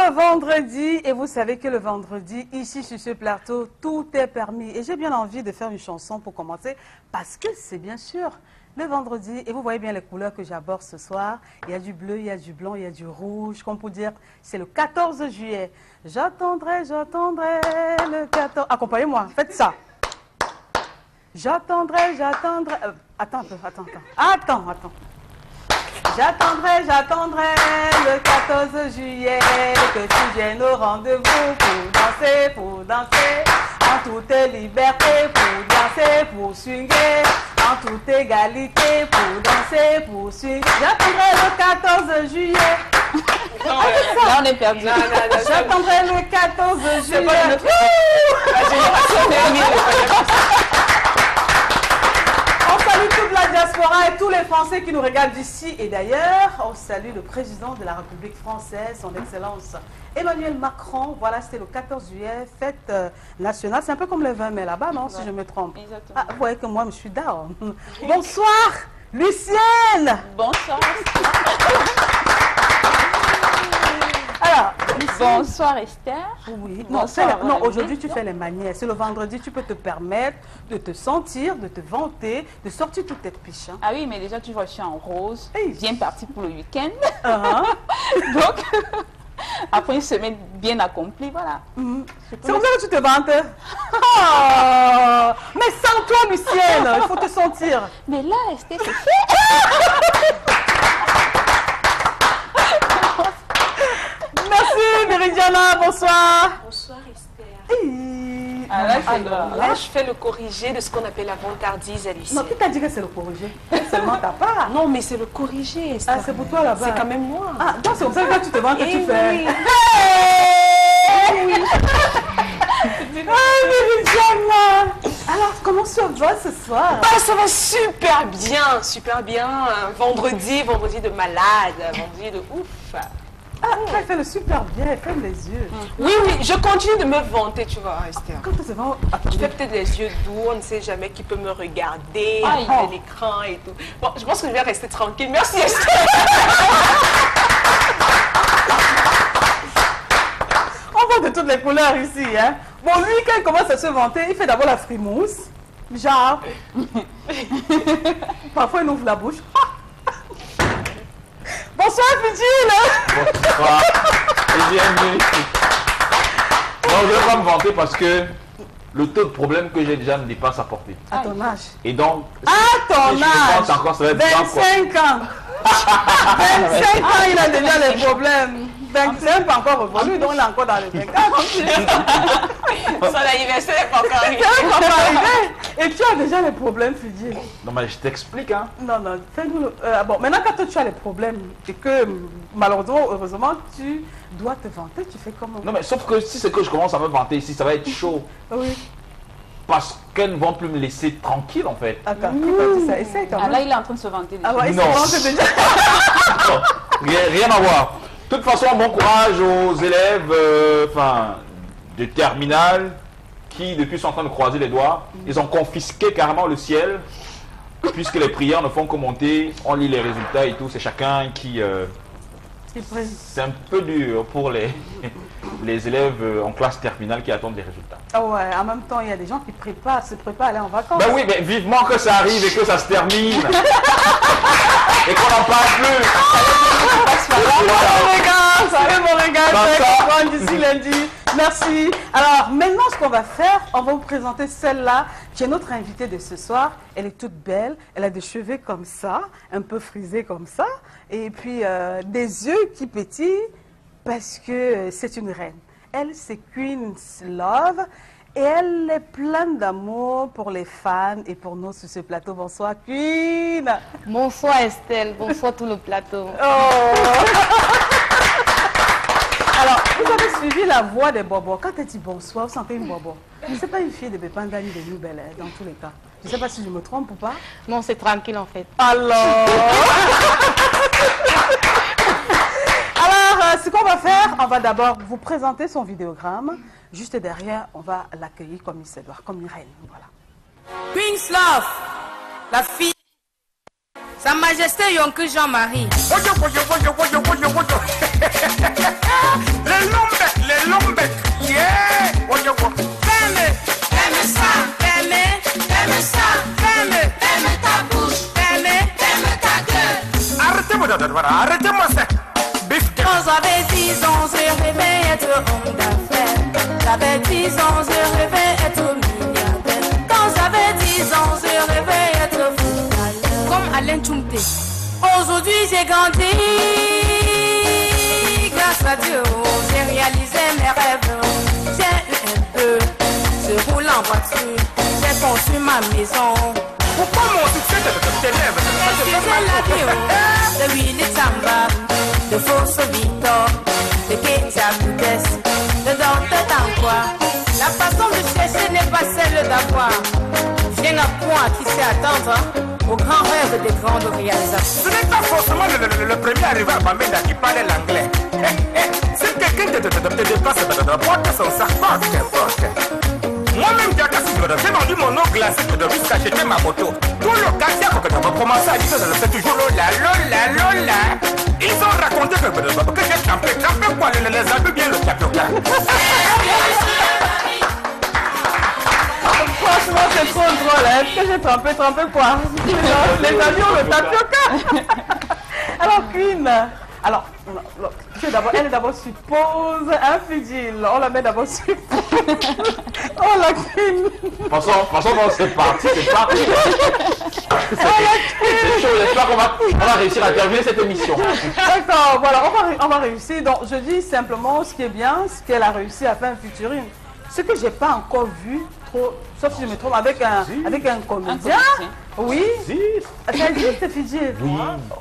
le vendredi et vous savez que le vendredi, ici sur ce plateau, tout est permis. Et j'ai bien envie de faire une chanson pour commencer parce que c'est bien sûr le vendredi. Et vous voyez bien les couleurs que j'aborde ce soir. Il y a du bleu, il y a du blanc, il y a du rouge. Comme pour dire, c'est le 14 juillet. J'attendrai le 14... Accompagnez-moi, faites ça. J'attendrai. Attends. J'attendrai le 14 juillet que tu viennes au rendez-vous pour danser en toute liberté, pour danser, pour swinguer, en toute égalité, pour danser, pour swinguer. J'attendrai le 14 juillet. Là, on est perdu. J'attendrai le 14 juillet. La génération On salue toute la diaspora et tous les Français qui nous regardent d'ici et d'ailleurs. On salue le président de la République française, son Excellence Emmanuel Macron. Voilà, c'était le 14 juillet, fête nationale. C'est un peu comme le 20 mai là-bas, non, si je me trompe. Exactement. Ah, vous voyez que moi, je suis down. Bonsoir, Lucienne. Bonsoir. Alors, Lucienne. Bonsoir Esther. Oui, Bonsoir, non, aujourd'hui tu fais les manières. C'est le vendredi, tu peux te permettre de te sentir, de te vanter, de sortir toute tête piche. Hein. Ah oui, mais déjà tu vois, je suis en rose. Hey. Bien parti pour le week-end. Donc, après une semaine bien accomplie, voilà. c'est comme ça que tu te vantes. Oh, mais sens-toi, Lucienne, il faut te sentir. Mais là, Esther, c'est fait. Merci, Méridiana, bonsoir. Bonsoir Esther. Ah, là, c'est Là, je fais le corrigé de ce qu'on appelle la vantardise à Non, qui t'a dit que c'est le corrigé? Seulement ta part. Non, mais c'est le corrigé, Esther. Ah, c'est pour toi là-bas. C'est quand même moi. Ah, donc c'est comme ça que quand tu te vantes que tu fais. Oui. Ah, Méridiana. Alors, comment ça va ce soir? Ah, ça va super bien, super bien. Vendredi de malade, vendredi de ouf. Ah, elle fait le super bien, elle ferme les yeux. Oui, je continue de me vanter, tu vois, Esther. Quand tu te vantes, Je fais peut-être les yeux doux, on ne sait jamais qui peut me regarder Aïe. à l'écran et tout. Bon, je pense que je vais rester tranquille. Merci Esther. on voit de toutes les couleurs ici, hein. Bon, lui, quand il commence à se vanter, il fait d'abord la frimousse. Genre. Parfois, il ouvre la bouche. Bonsoir, Fidjil. Bonsoir. Et bienvenue. Non, je ne vais pas me vanter parce que le taux de problème que j'ai déjà me dépasse à portée. À ton âge. Et donc, À ton si je âge. pense encore, ça va être bien, quoi. 25 ans. 25 ans, il a déjà les problèmes. 25 pas encore revenu, donc il est encore dans les 24. Son anniversaire n'est pas encore arrivé. C'est pas arrivé. Et tu as déjà les problèmes, Fidjil. Non, mais je t'explique, hein. Non, fais-nous le... bon, maintenant, quand toi, tu as les problèmes et que, malheureusement, heureusement, tu dois te vanter, tu fais comment? Non, mais sauf que si c'est que je commence à me vanter ici, ça va être chaud. Oui. Parce qu'elles ne vont plus me laisser tranquille, en fait. Attends, qui t'a dit ça? Essaye quand Ah, même. là, il est en train de se vanter. Ah ouais, il se Non. vante déjà. Non, rien à voir. De toute façon, bon courage aux élèves de terminale qui, depuis, sont en train de croiser les doigts. Ils ont confisqué carrément le ciel, puisque les prières ne font que monter. On lit les résultats et tout. C'est chacun qui... c'est un peu dur pour les élèves en classe terminale qui attendent les résultats. Ah ouais, en même temps, il y a des gens qui se préparent à aller en vacances. Ben oui, mais vivement que ça arrive et que ça se termine. Et qu'on n'en parle plus. Salut mon regard, je vais comprendre d'ici lundi. Merci. Alors, maintenant, ce qu'on va faire, on va vous présenter celle-là, qui est notre invitée de ce soir. Elle est toute belle, elle a des cheveux comme ça, un peu frisés comme ça, et puis des yeux qui pétillent, parce que c'est une reine. Elle, c'est Queen Love. Et elle est pleine d'amour pour les fans et pour nous sur ce plateau. Bonsoir, Queen. Bonsoir Estelle, bonsoir tout le plateau. Oh. Alors, vous avez suivi la voix des bobos. Quand elle dit bonsoir, vous sentez une bobo. Mais c'est pas une fille de Bepanga ni de Nouvelle, dans tous les cas. Je ne sais pas si je me trompe ou pas. Non, c'est tranquille en fait. Alors, ce qu'on va faire, on va d'abord vous présenter son vidéogramme. Juste derrière, on va l'accueillir comme il se doit, comme une reine. Voilà. Queen's Love, la fille. Sa Majesté Yonke Jean-Marie. Les lombecs, yeah. Aime ça, aime ça, aime ta bouche, aime ta gueule. Arrêtez-moi ça. Quand j'avais 10 ans, je rêvais être homme d'affaires. J'avais 10 ans, je rêvais être milliardaire. Quand j'avais 10 ans, je rêvais être footballeur. Comme Alain Tchoumté. Aujourd'hui, j'ai grandi. Grâce à Dieu, j'ai réalisé mes rêves. J'ai eu un peu, je roule en voiture. J'ai construit ma maison. Pourquoi mon succès t'élève? Excusez la vie, de Willy Tamba, de Fosso Victor, de Ketia Boudès, de Dante Tanqua. La façon de chercher n'est pas celle d'avoir. Viens à point qui sait attendre au grand rêve des grandes réalisations. Ce n'est pas forcément le premier arrivé à Bamenda qui parlait l'anglais. Si quelqu'un te dépasse, porte son sac, porte. Moi-même, j'ai vendu mon eau glacée jusqu'à acheter ma moto. Tout le quartier, quand on va commencer à dire que c'est toujours Lola. Ils ont raconté que j'ai trempé quoi, les abus bien le tapioca. Franchement, c'est trop drôle. Est-ce que j'ai trempé quoi? Les avions, le tapioca. Alors, Queen, alors, elle d'abord suppose un fidèle. On la met d'abord suppose. Oh la Queen. Passons, c'est parti. C'est chaud, j'espère qu'on va réussir à terminer cette émission. D'accord, voilà, on va réussir. Donc, je dis simplement ce qui est bien, ce qu'elle a réussi à faire un featuring. Ce que j'ai pas encore vu, trop, sauf si je me trompe, avec un comédien. Oui. Ça existe, Fidji? Oui.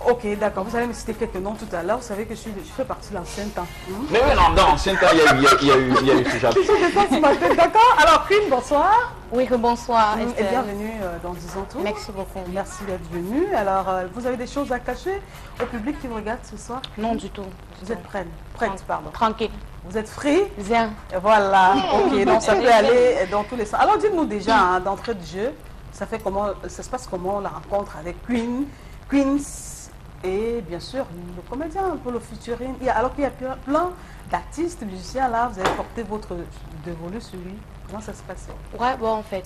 Ok, d'accord. Vous allez me citer quelques noms tout à l'heure. Vous savez que je fais partie de l'ancien temps. Mais oui, non, dans l'ancien temps, il y a eu ce genre. D'accord. Alors, Queen, bonsoir. Oui, bonsoir. Et bienvenue dans 10 ans tout. Merci beaucoup. Merci d'être venu. Alors, vous avez des choses à cacher au public qui vous regarde ce soir? Non, du tout. Vous êtes prête, pardon. Tranquille. Vous êtes free? Bien. Voilà. Ok, donc ça peut aller dans tous les sens. Alors, dites-nous déjà, d'entrée de jeu, ça se passe comment la rencontre avec Queens et bien sûr le comédien pour le featuring. Alors qu'il y a plein d'artistes, musiciens là, vous avez porté votre dévolu sur lui. Comment ça se passe? Ouais, bon, en fait,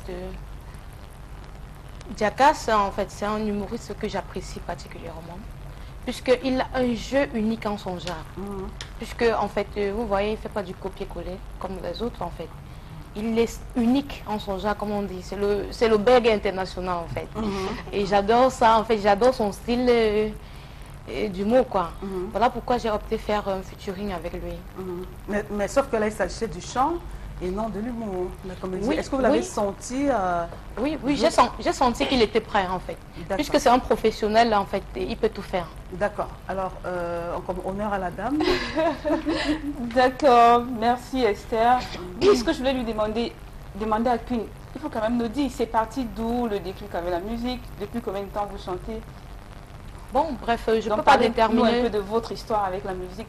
Diakas, en fait, c'est un humoriste que j'apprécie particulièrement, puisqu'il a un jeu unique en son genre. Puisque, en fait, vous voyez, il ne fait pas du copier-coller comme les autres, en fait. Il est unique en son genre, comme on dit. C'est le Berg international, en fait. Et j'adore ça, en fait. J'adore son style d'humour, quoi. Voilà pourquoi j'ai opté faire un featuring avec lui. Mais sauf que là, il s'agissait du chant et non de l'humour, la comédie. Oui, est-ce que vous l'avez senti Oui, j'ai senti qu'il était prêt, en fait. Puisque c'est un professionnel, en fait, et il peut tout faire. D'accord. Alors, comme honneur à la dame. D'accord, merci Esther. Oui, ce que je voulais lui demander à Queen, il faut quand même nous dire, c'est parti d'où le déclic avec la musique? Depuis combien de temps vous chantez? Bon, bref, je ne peux pas parlez-nous déterminer un peu de votre histoire avec la musique.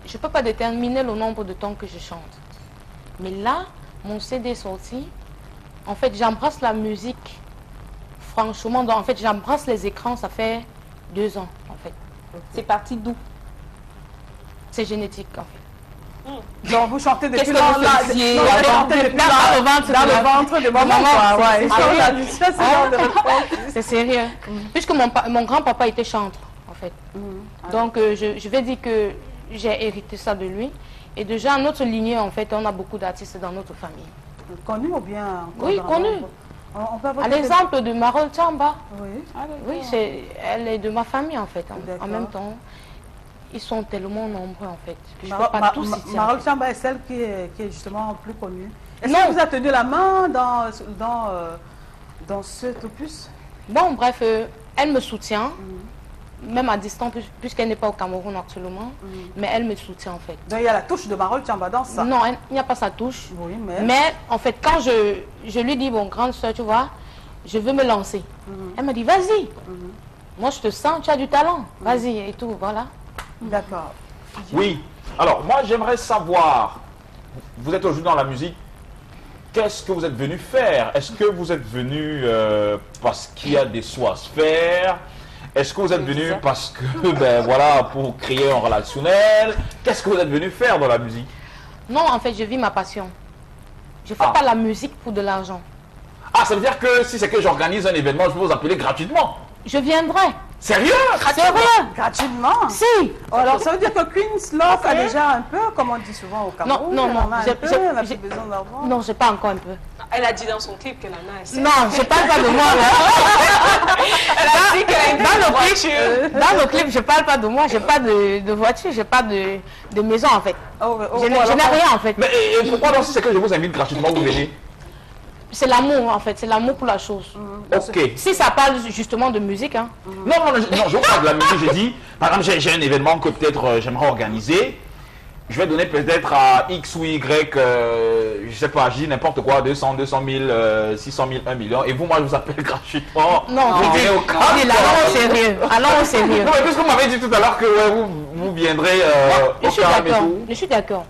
Je ne peux pas déterminer le nombre de temps que je chante. Mais là, mon CD est sorti. En fait, j'embrasse la musique. Franchement, en fait, j'embrasse les écrans, ça fait 2 ans, en fait. C'est parti d'où? C'est génétique, en fait. Donc, vous chantez depuis dans le ventre de maman. C'est sérieux. Puisque mon grand-papa était chanteur, en fait. Donc, je vais dire que j'ai hérité ça de lui. Et déjà, à notre lignée, en fait, on a beaucoup d'artistes dans notre famille. Connus ou bien? Oui, connus. À l'exemple de Marol Chamba. Oui, elle est de ma famille, en fait. En même temps, ils sont tellement nombreux, en fait. Je ne peux pas tous citer. Marol Chamba est celle qui est justement plus connue. Est-ce que vous avez tenu la main dans cet opus? Bon, bref, elle me soutient. Même à distance, puisqu'elle n'est pas au Cameroun actuellement, mais elle me soutient en fait. Donc il y a la touche de Marol Chamba dans ça? Non, il n'y a pas sa touche. Oui, mais en fait, quand je lui dis, bon, grande soeur, tu vois, je veux me lancer. Elle me dit, vas-y. Moi, je te sens, tu as du talent. Vas-y, et tout, voilà. D'accord. Oui. Alors, moi, j'aimerais savoir, vous êtes aujourd'hui dans la musique, qu'est-ce que vous êtes venu faire? Est-ce que vous êtes venu parce qu'il y a des soins à se faire? Est-ce que vous êtes venu parce que, ben voilà, pour créer un relationnel? Qu'est-ce que vous êtes venu faire dans la musique? Non, en fait, je vis ma passion. Je ne fais pas la musique pour de l'argent. Ah, ça veut dire que si c'est que j'organise un événement, je peux vous appeler gratuitement? Je viendrai. Sérieux? Sérieux? Gratuitement? Si. Oh, alors ça veut dire que Queen's Love a déjà un peu, comme on dit souvent au Cameroun, Non, on a un peu, on a plus besoin d'argent. Non, j'ai pas encore un peu. Elle a dit dans son clip qu'elle en a assez. Non, je parle pas de moi. Elle a dit qu'elle a une voiture. Dans le clip, je parle pas de moi. J'ai pas de voiture, j'ai pas de maison en fait. Je n'ai rien en fait. Mais et pourquoi donc si c'est que je vous invite gratuitement, vous venez? C'est l'amour en fait, c'est l'amour pour la chose. Ok. Si ça parle justement de musique, hein. Non, je parle de la musique, j'ai dit, par exemple, j'ai un événement que peut-être j'aimerais organiser. Je vais donner peut-être à X ou Y, je sais pas, je dis n'importe quoi, 200 000, 600 000, 1 million. Et vous, moi, je vous appelle gratuitement. Non, vous venez au camp. allons au sérieux. Allons au sérieux. Non, mais puisque vous m'avez dit tout à l'heure que ouais, vous viendrez au camp et tout. Je suis d'accord.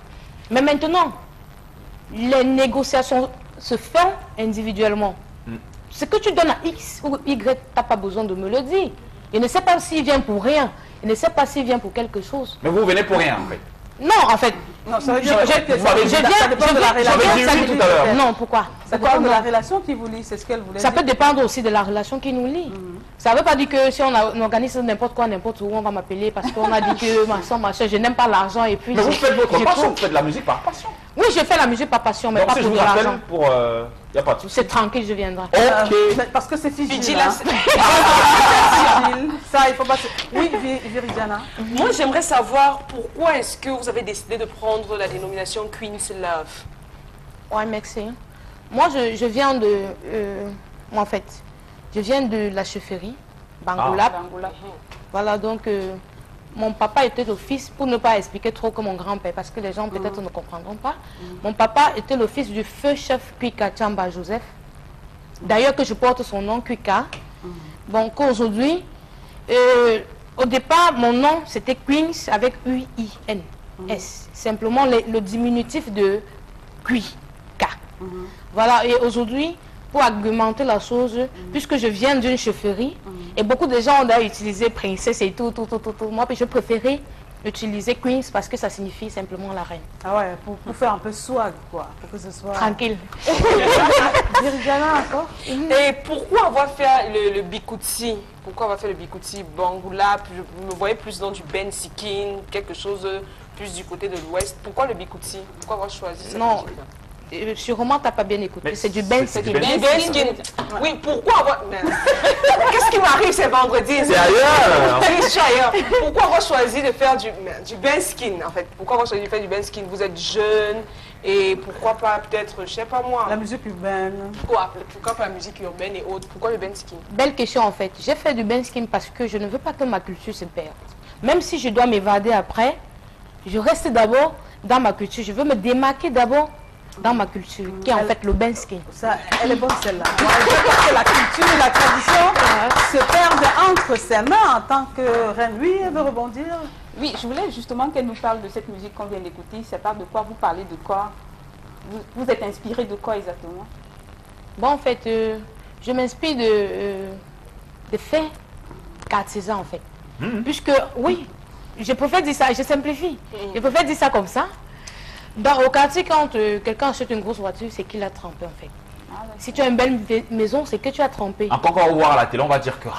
Mais maintenant, les négociations se font individuellement. Ce que tu donnes à X ou Y, tu n'as pas besoin de me le dire. Il ne sait pas s'il vient pour rien. Il ne sait pas s'il vient pour quelque chose. Mais vous venez pour rien, en fait. Non, en fait. Non, ça veut dire que ça dépend de la relation. tout à l'heure. Non, pourquoi? Ça dépend de la relation qui vous lie, c'est ce qu'elle voulait Ça dire. peut dépendre aussi de la relation qui nous lie. Ça ne veut pas dire que si on organise n'importe quoi, n'importe où, on va m'appeler parce qu'on a dit que ma soeur, je n'aime pas l'argent et puis... Mais vous faites votre passion, vous faites de la musique par passion. Oui, je fais la musique par passion, mais Donc pas si je pour de vous l'argent. appelle pour... il n'y a pas de souci. C'est tranquille, je viendrai. Ok. Parce que c'est Fidji, Fidji, là. là, Ça, il faut pas... Oui, Viridiana. Moi, j'aimerais savoir pourquoi est-ce que vous avez décidé de prendre la dénomination Queen's Love? Ouais, merci. Moi, je viens de... moi, en fait, je viens de la chefferie, Bangola. Voilà, donc... mon papa était le fils, pour ne pas expliquer trop que mon grand-père, parce que les gens peut-être ne comprendront pas. Mon papa était le fils du feu chef Kwika Chamba Joseph. D'ailleurs que je porte son nom, Kwika. Donc aujourd'hui, au départ, mon nom c'était Queens avec U-I-N-S. Simplement le diminutif de Kwika. Voilà, et aujourd'hui, pour argumenter la chose, puisque je viens d'une chefferie, et beaucoup de gens ont d'ailleurs utilisé princesse et tout. Moi, je préférais utiliser Queens parce que ça signifie simplement la reine. Ah ouais, pour faire un peu swag, quoi, pour que ce soit... Tranquille. Viridiana, encore. Et pourquoi avoir fait le Bikutsi? Pourquoi avoir fait le Bikutsi Bangoula? Je me voyais plus dans du Ben Sikin, quelque chose plus du côté de l'ouest. Pourquoi le Bikutsi? Pourquoi avoir choisi cette musique-là? Sûrement, tu n'as pas bien écouté. C'est du Ben Skin. Ben Skin. Oui, pourquoi avoir... Qu'est-ce qui m'arrive, c'est vendredi? C'est ailleurs. Oui, je suis ailleurs. Pourquoi avoir choisi de faire du Ben Skin, en fait? Pourquoi avoir choisi de faire du Ben Skin? Vous êtes jeune et pourquoi pas peut-être, je sais pas moi... La musique urbaine. Pourquoi pas la musique urbaine et autres? Pourquoi le Ben Skin? Belle question, en fait. J'ai fait du Ben Skin parce que je ne veux pas que ma culture se perde. Même si je dois m'évader après, je reste d'abord dans ma culture. Je veux me démarquer d'abord dans ma culture, qui est en fait le Ben Skin. Ça, elle est bonne celle-là. Je pense que la culture et la tradition se perdent entre ses mains en tant que reine. Oui, elle veut rebondir. Oui, je voulais justement qu'elle nous parle de cette musique qu'on vient d'écouter. Ça parle de quoi? Vous parlez de quoi? Vous êtes inspiré de quoi exactement? Bon, en fait, je m'inspire de faits artisans, en fait. Puisque, oui, je préfère dire ça, je simplifie. Je préfère dire ça comme ça. Au quartier, quand quelqu'un achète une grosse voiture, c'est qu'il a trempé en fait. Si tu as une belle maison, c'est que tu as trempé. Encore quand on va voir à la télé, on va dire que...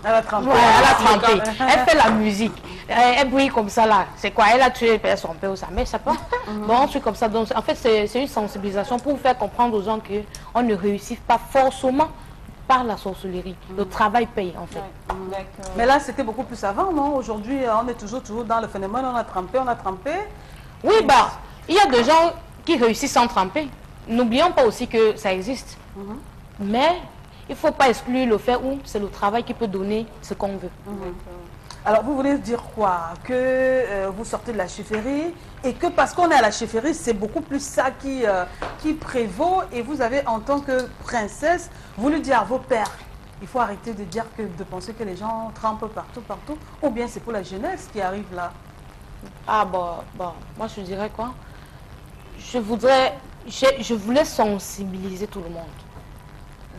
Elle a trempé. Ouais, elle a trempé. Elle fait la musique. Elle brille comme ça là. C'est quoi? Elle a tué son père ou sa mère, ça pas. Bon, un truc comme ça. Donc, en fait, c'est une sensibilisation pour faire comprendre aux gens qu'on ne réussit pas forcément par la sorcellerie. Le travail paye en fait. Mais là, c'était beaucoup plus avant, non? Aujourd'hui, on est toujours dans le phénomène, on a trempé. Oui, bah... il y a des gens qui réussissent sans tremper. N'oublions pas aussi que ça existe. Mais il ne faut pas exclure le fait où c'est le travail qui peut donner ce qu'on veut. Alors, vous voulez dire quoi? Que vous sortez de la chefferie et que parce qu'on est à la chefferie, c'est beaucoup plus ça qui prévaut et vous avez, en tant que princesse, voulu dire à vos pères, il faut arrêter de dire de penser que les gens trempent partout, ou bien c'est pour la jeunesse qui arrive là? Ah bah, moi je dirais quoi? Je voulais sensibiliser tout le monde.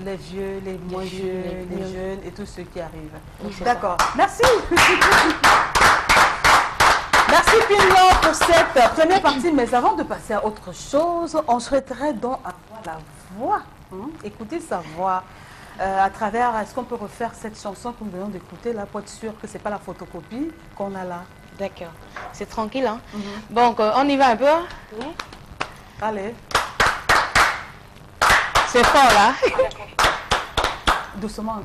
les vieux, les moins vieux, les jeunes et tous ceux qui arrivent. Oui, d'accord. Merci. Merci Pinot pour cette première partie. Mais avant de passer à autre chose, on souhaiterait donc avoir la voix. Écouter sa voix. À travers, est-ce qu'on peut refaire cette chanson que nous venons d'écouter là pour être sûr que ce n'est pas la photocopie qu'on a là? D'accord. C'est tranquille, hein? Donc, on y va un peu? Allez. C'est fort, là. Doucement.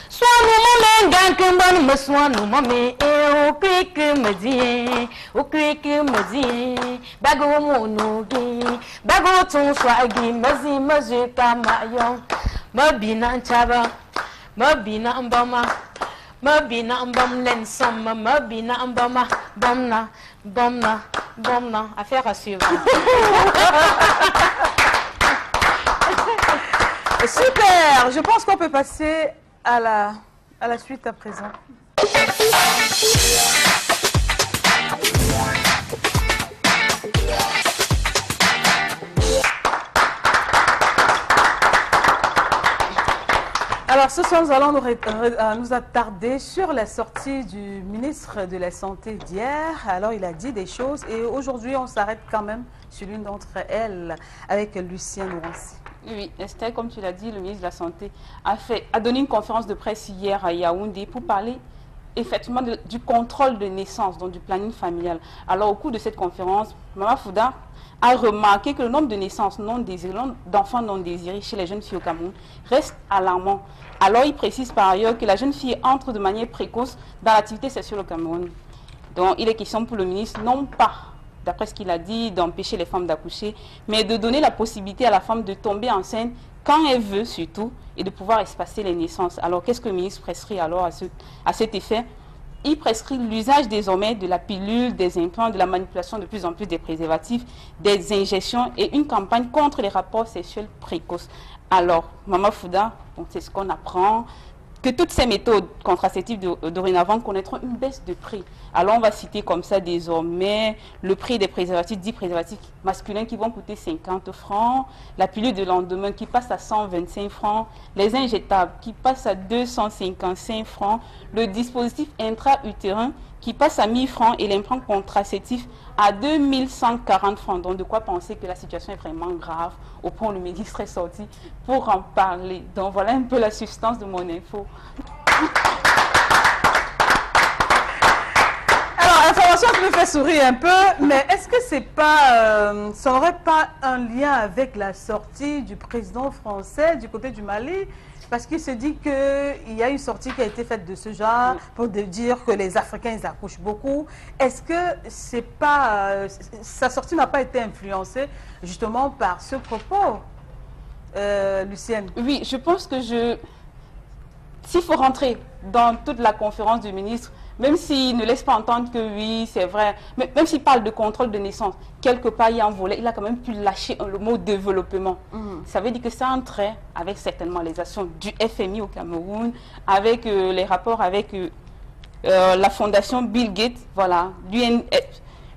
Soit nous m'en que bon me soit nous m'en et au clic me dit bago mon bago ton soit gi me kamayon mabina chaba mabina mbama mabina mbam len som mabina mbama bomna affaire à suivre. Super, je pense qu'on peut passer à la suite à présent. Alors ce soir, nous allons nous attarder sur la sortie du ministre de la Santé d'hier. Alors il a dit des choses et aujourd'hui on s'arrête quand même sur l'une d'entre elles avec Lucien Nourancy. Oui, Esther, comme tu l'as dit, le ministre de la Santé a donné une conférence de presse hier à Yaoundé pour parler effectivement du contrôle de naissance, donc du planning familial. Alors au cours de cette conférence, Maman Fouda a remarqué que le nombre de naissances non désirées, d'enfants non désirés chez les jeunes filles au Cameroun reste alarmant. Alors il précise par ailleurs que la jeune fille entre de manière précoce dans l'activité sexuelle au Cameroun. Donc il est question pour le ministre non pas, d'après ce qu'il a dit, d'empêcher les femmes d'accoucher, mais de donner la possibilité à la femme de tomber enceinte quand elle veut surtout, et de pouvoir espacer les naissances. Alors qu'est-ce que le ministre prescrit alors à cet effet? Il prescrit l'usage désormais de la pilule, des implants, de la manipulation de plus en plus des préservatifs, des injections et une campagne contre les rapports sexuels précoces. Alors, Maman Fouda, c'est ce qu'on apprend, que toutes ces méthodes contraceptives dorénavant connaîtront une baisse de prix. Alors on va citer comme ça désormais le prix des préservatifs, 10 préservatifs masculins qui vont coûter 50 francs, la pilule de lendemain qui passe à 125 francs, les injectables qui passent à 255 francs, le dispositif intra-utérin qui passe à 1000 francs et l'implant contraceptif à 2140 francs. Donc de quoi penser que la situation est vraiment grave au point où le ministre est sorti pour en parler. Donc voilà un peu la substance de mon info. Alors, information qui me fait sourire un peu, mais est-ce que c'est pas, ça n'aurait pas un lien avec la sortie du président français du côté du Mali? Parce qu'il se dit qu'il y a une sortie qui a été faite de ce genre pour dire que les Africains ils accouchent beaucoup. Est-ce que c'est pas, sa sortie n'a pas été influencée justement par ce propos, Lucienne? Oui, je pense que s'il faut rentrer dans toute la conférence du ministre, même s'il ne laisse pas entendre que oui, c'est vrai, même s'il parle de contrôle de naissance, quelque part il y a un volet, il a quand même pu lâcher le mot développement. Ça veut dire que ça entrait avec certainement les actions du FMI au Cameroun, avec les rapports avec la fondation Bill Gates, voilà,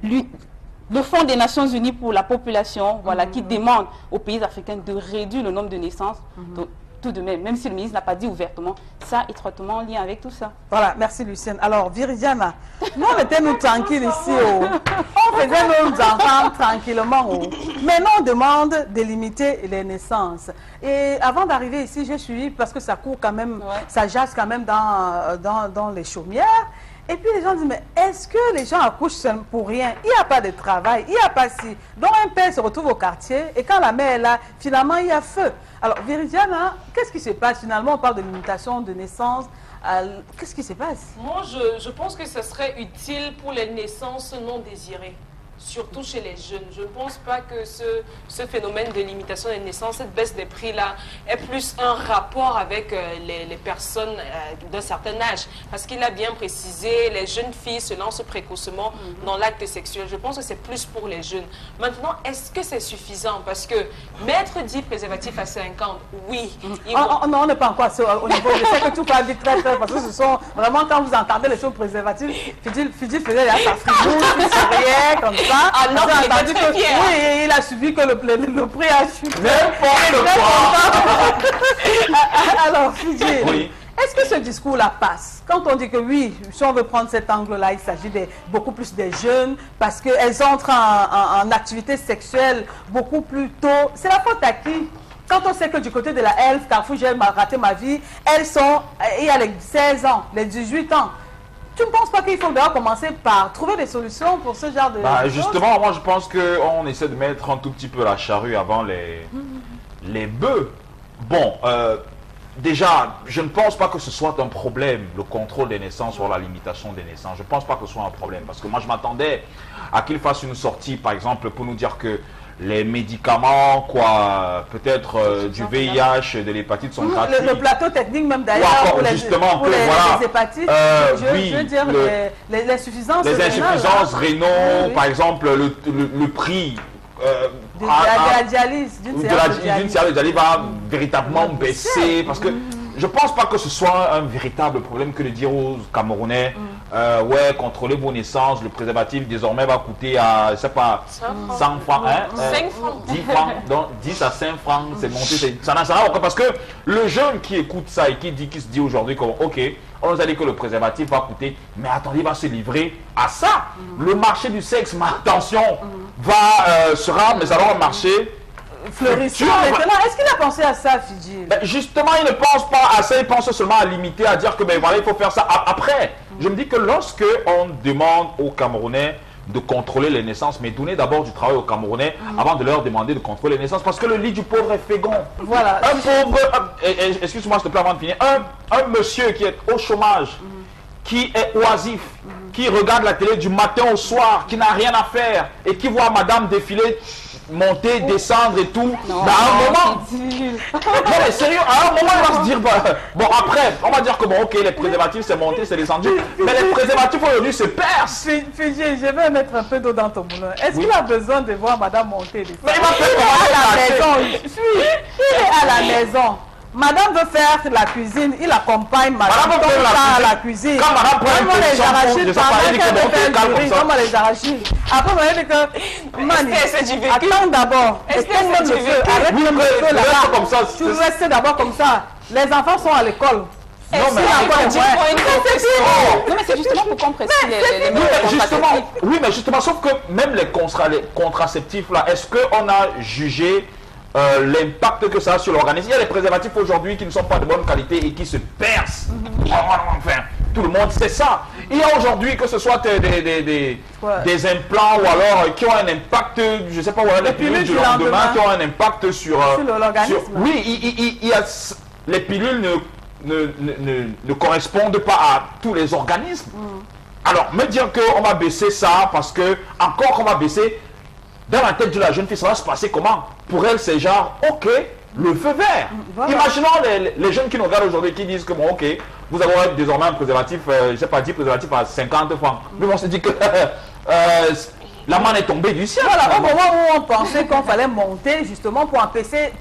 le Fonds des Nations Unies pour la population, voilà, qui demande aux pays africains de réduire le nombre de naissances. Donc, tout de même si le ministre n'a pas dit ouvertement, ça est étroitement en lien avec tout ça. Voilà, merci Lucienne. Alors, Viridiana, nous on était nous tranquilles ici, on faisait nos enfants tranquillement, mais nous on demande de limiter les naissances. Et avant d'arriver ici, j'ai suivi, parce que ça court quand même, ça jase quand même dans les chaumières. Et puis les gens disent, mais est-ce que les gens accouchent seulement pour rien? Il n'y a pas de travail, il n'y a pas si. Donc un père se retrouve au quartier et quand la mère est là, finalement il y a feu. Alors Viridiana, qu'est-ce qui se passe finalement? On parle de limitation de naissance. Qu'est-ce qui se passe? Moi, je pense que ce serait utile pour les naissances non désirées. Surtout chez les jeunes. Je ne pense pas que ce phénomène de limitation des naissances, cette baisse des prix-là, est plus un rapport avec les personnes d'un certain âge. Parce qu'il a bien précisé, les jeunes filles se lancent précocement dans l'acte sexuel. Je pense que c'est plus pour les jeunes. Maintenant, est-ce que c'est suffisant? Parce que mettre 10 préservatifs à 50, oui. Non, on n'est pas encore au niveau. Je sais que tout va vite très parce que ce sont vraiment, quand vous entendez les choses préservatives, Fidji faisait là, ça fribouille, il souriait comme ça. pas. Alors J'ai qu'il était entendu très que- fier. Oui, et il a subi que le prix a chuté. N'importe quoi. Alors, Fidji, Oui. est-ce que ce discours-là passe? Quand on dit que oui, si on veut prendre cet angle-là, il s'agit beaucoup plus des jeunes parce qu'elles entrent en activité sexuelle beaucoup plus tôt. C'est la faute à qui? Quand on sait que du côté de la Elf, Carrefour, j'ai raté ma vie, elles sont, il y a les 16 ans, les 18 ans. Tu ne penses pas qu'il faut d'abord commencer par trouver des solutions pour ce genre de choses? Justement, moi je pense qu'on essaie de mettre un tout petit peu la charrue avant les bœufs. Bon, déjà, je ne pense pas que ce soit un problème, le contrôle des naissances ou la limitation des naissances. Je ne pense pas que ce soit un problème. Parce que moi, je m'attendais à qu'il fasse une sortie, par exemple, pour nous dire que les médicaments, quoi, peut-être du VIH, de l'hépatite sont gratuits. Le plateau technique même d'ailleurs Ou encore, pour les, justement, pour que, les, voilà, les hépatites, oui, je veux dire les insuffisances les rénales, insuffisances hein. rénaux, Oui, oui. par exemple, le prix de la dialyse, d'une séance de d'une séance de dialyse va véritablement baisser. Parce que je ne pense pas que ce soit un véritable problème que de dire aux Camerounais, ouais, contrôlez vos naissances, le préservatif désormais va coûter à, je sais pas, 100 francs, hein, 5 francs. 10 francs, donc 10 à 5 francs, c'est monté, ça n'a aucun. Parce que le jeune qui écoute ça et qui se dit aujourd'hui comme, ok, on nous a dit que le préservatif va coûter, mais attendez, il va se livrer à ça. Le marché du sexe, mais attention, sera, mais alors un marché fleurissant. Maintenant, est-ce qu'il a pensé à ça, Fidji? Ben, justement, il ne pense pas à ça, il pense seulement à limiter, à dire que ben voilà, il faut faire ça. Après, je me dis que lorsque on demande aux Camerounais de contrôler les naissances, mais donner d'abord du travail aux Camerounais avant de leur demander de contrôler les naissances, parce que le lit du pauvre est fécond. Voilà. Un pauvre, excuse-moi s'il te plaît avant de finir, un monsieur qui est au chômage, qui est oisif, qui regarde la télé du matin au soir, qui n'a rien à faire, et qui voit madame défiler, monter, descendre et tout, Non, à un moment... Fidji. Non mais sérieux, à un moment il va se dire, bon après, on va dire que bon ok, les préservatifs c'est monté, c'est descendu, mais les préservatifs aujourd'hui se percent. Fidji, je vais mettre un peu d'eau dans ton moulin. Est-ce qu'il a besoin de voir madame monter des Mais il va faire à la comment maison. Il est à la maison. Madame veut faire la cuisine, il accompagne madame Madame veut faire à la cuisine. Quand madame prend Comment une les position arachides, pour, je sais pas, pendant elle dit que qu'elle bon, veut faire calme du comme riz, ça. comment les arachides. Après, vous voyez que, man, Est-ce que c'est du vécu? attends d'abord. Est-ce que Éteins c'est le du feu, vécu? arrête Oui, le mais feu reste là-bas. comme ça, Tu restes d'abord comme ça. Les enfants sont à l'école. Non mais Non, mais c'est justement pour qu'on précise les oui, méthodes mais justement, contraceptives. oui, mais justement, sauf que même les contraceptifs là, est-ce qu'on a jugé l'impact que ça a sur l'organisme? Il y a des préservatifs aujourd'hui qui ne sont pas de bonne qualité et qui se percent. Enfin, tout le monde sait ça. Il y a aujourd'hui que ce soit des implants ou alors qui ont un impact, je ne sais pas, voilà, les pilules du lendemain qui ont un impact sur l'organisme. Oui, il y a, les pilules ne correspondent pas à tous les organismes. Alors, me dire qu'on va baisser ça parce que, encore qu'on va baisser, dans la tête de la jeune fille, ça va se passer comment? Pour elle, c'est genre, ok, le feu vert. Voilà. Imaginons les jeunes qui nous regardent aujourd'hui qui disent que, bon, ok, vous avez désormais un préservatif, je ne sais pas, 10 préservatifs à 50 francs. Mais on se dit que la manne est tombée du ciel. Voilà, au moment où on pensait qu'on fallait monter justement pour empêcher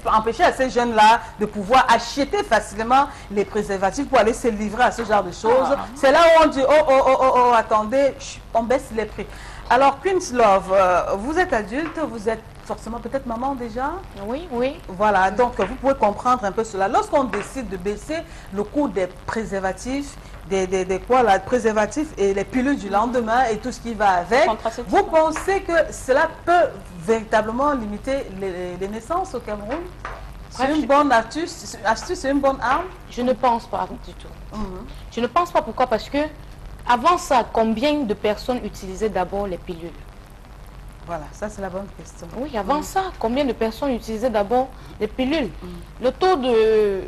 à ces jeunes-là de pouvoir acheter facilement les préservatifs pour aller se livrer à ce genre de choses. C'est là où on dit, oh, attendez, on baisse les prix. Alors, Queen's Love, vous êtes adulte, vous êtes forcément peut-être maman déjà? Oui, oui. Voilà, donc vous pouvez comprendre un peu cela. Lorsqu'on décide de baisser le coût des préservatifs, des préservatifs et les pilules du lendemain et tout ce qui va avec, vous pensez que cela peut véritablement limiter les naissances au Cameroun? C'est une bonne astuce, c'est une bonne arme? Je ne pense pas du tout. Je ne pense pas, pourquoi? Parce que avant ça, combien de personnes utilisaient d'abord les pilules? Voilà, ça c'est la bonne question. Oui, avant ça, combien de personnes utilisaient d'abord les pilules? Le taux de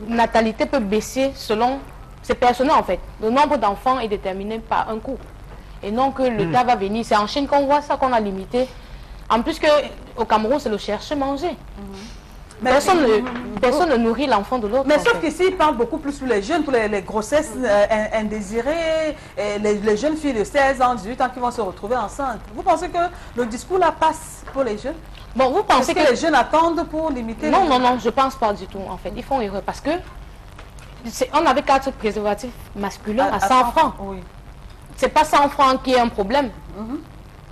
natalité peut baisser selon... C'est personnel en fait. Le nombre d'enfants est déterminé par un couple. Et non que le tas va venir. C'est en Chine qu'on voit ça, qu'on a limité. En plus qu'au Cameroun, c'est le chercher-manger. Personne ne nourrit l'enfant de l'autre. Mais sauf qu'ici, ils parlent beaucoup plus pour les jeunes, pour les grossesses indésirées, les jeunes filles de 16 ans, 18 ans qui vont se retrouver enceintes. Vous pensez que le discours là passe pour les jeunes? Bon, vous pensez que les jeunes attendent pour limiter? Non, je ne pense pas du tout en fait. Ils font erreur parce que on avait 4 préservatifs masculins à 100 francs. Oui. C'est pas 100 francs qui est un problème.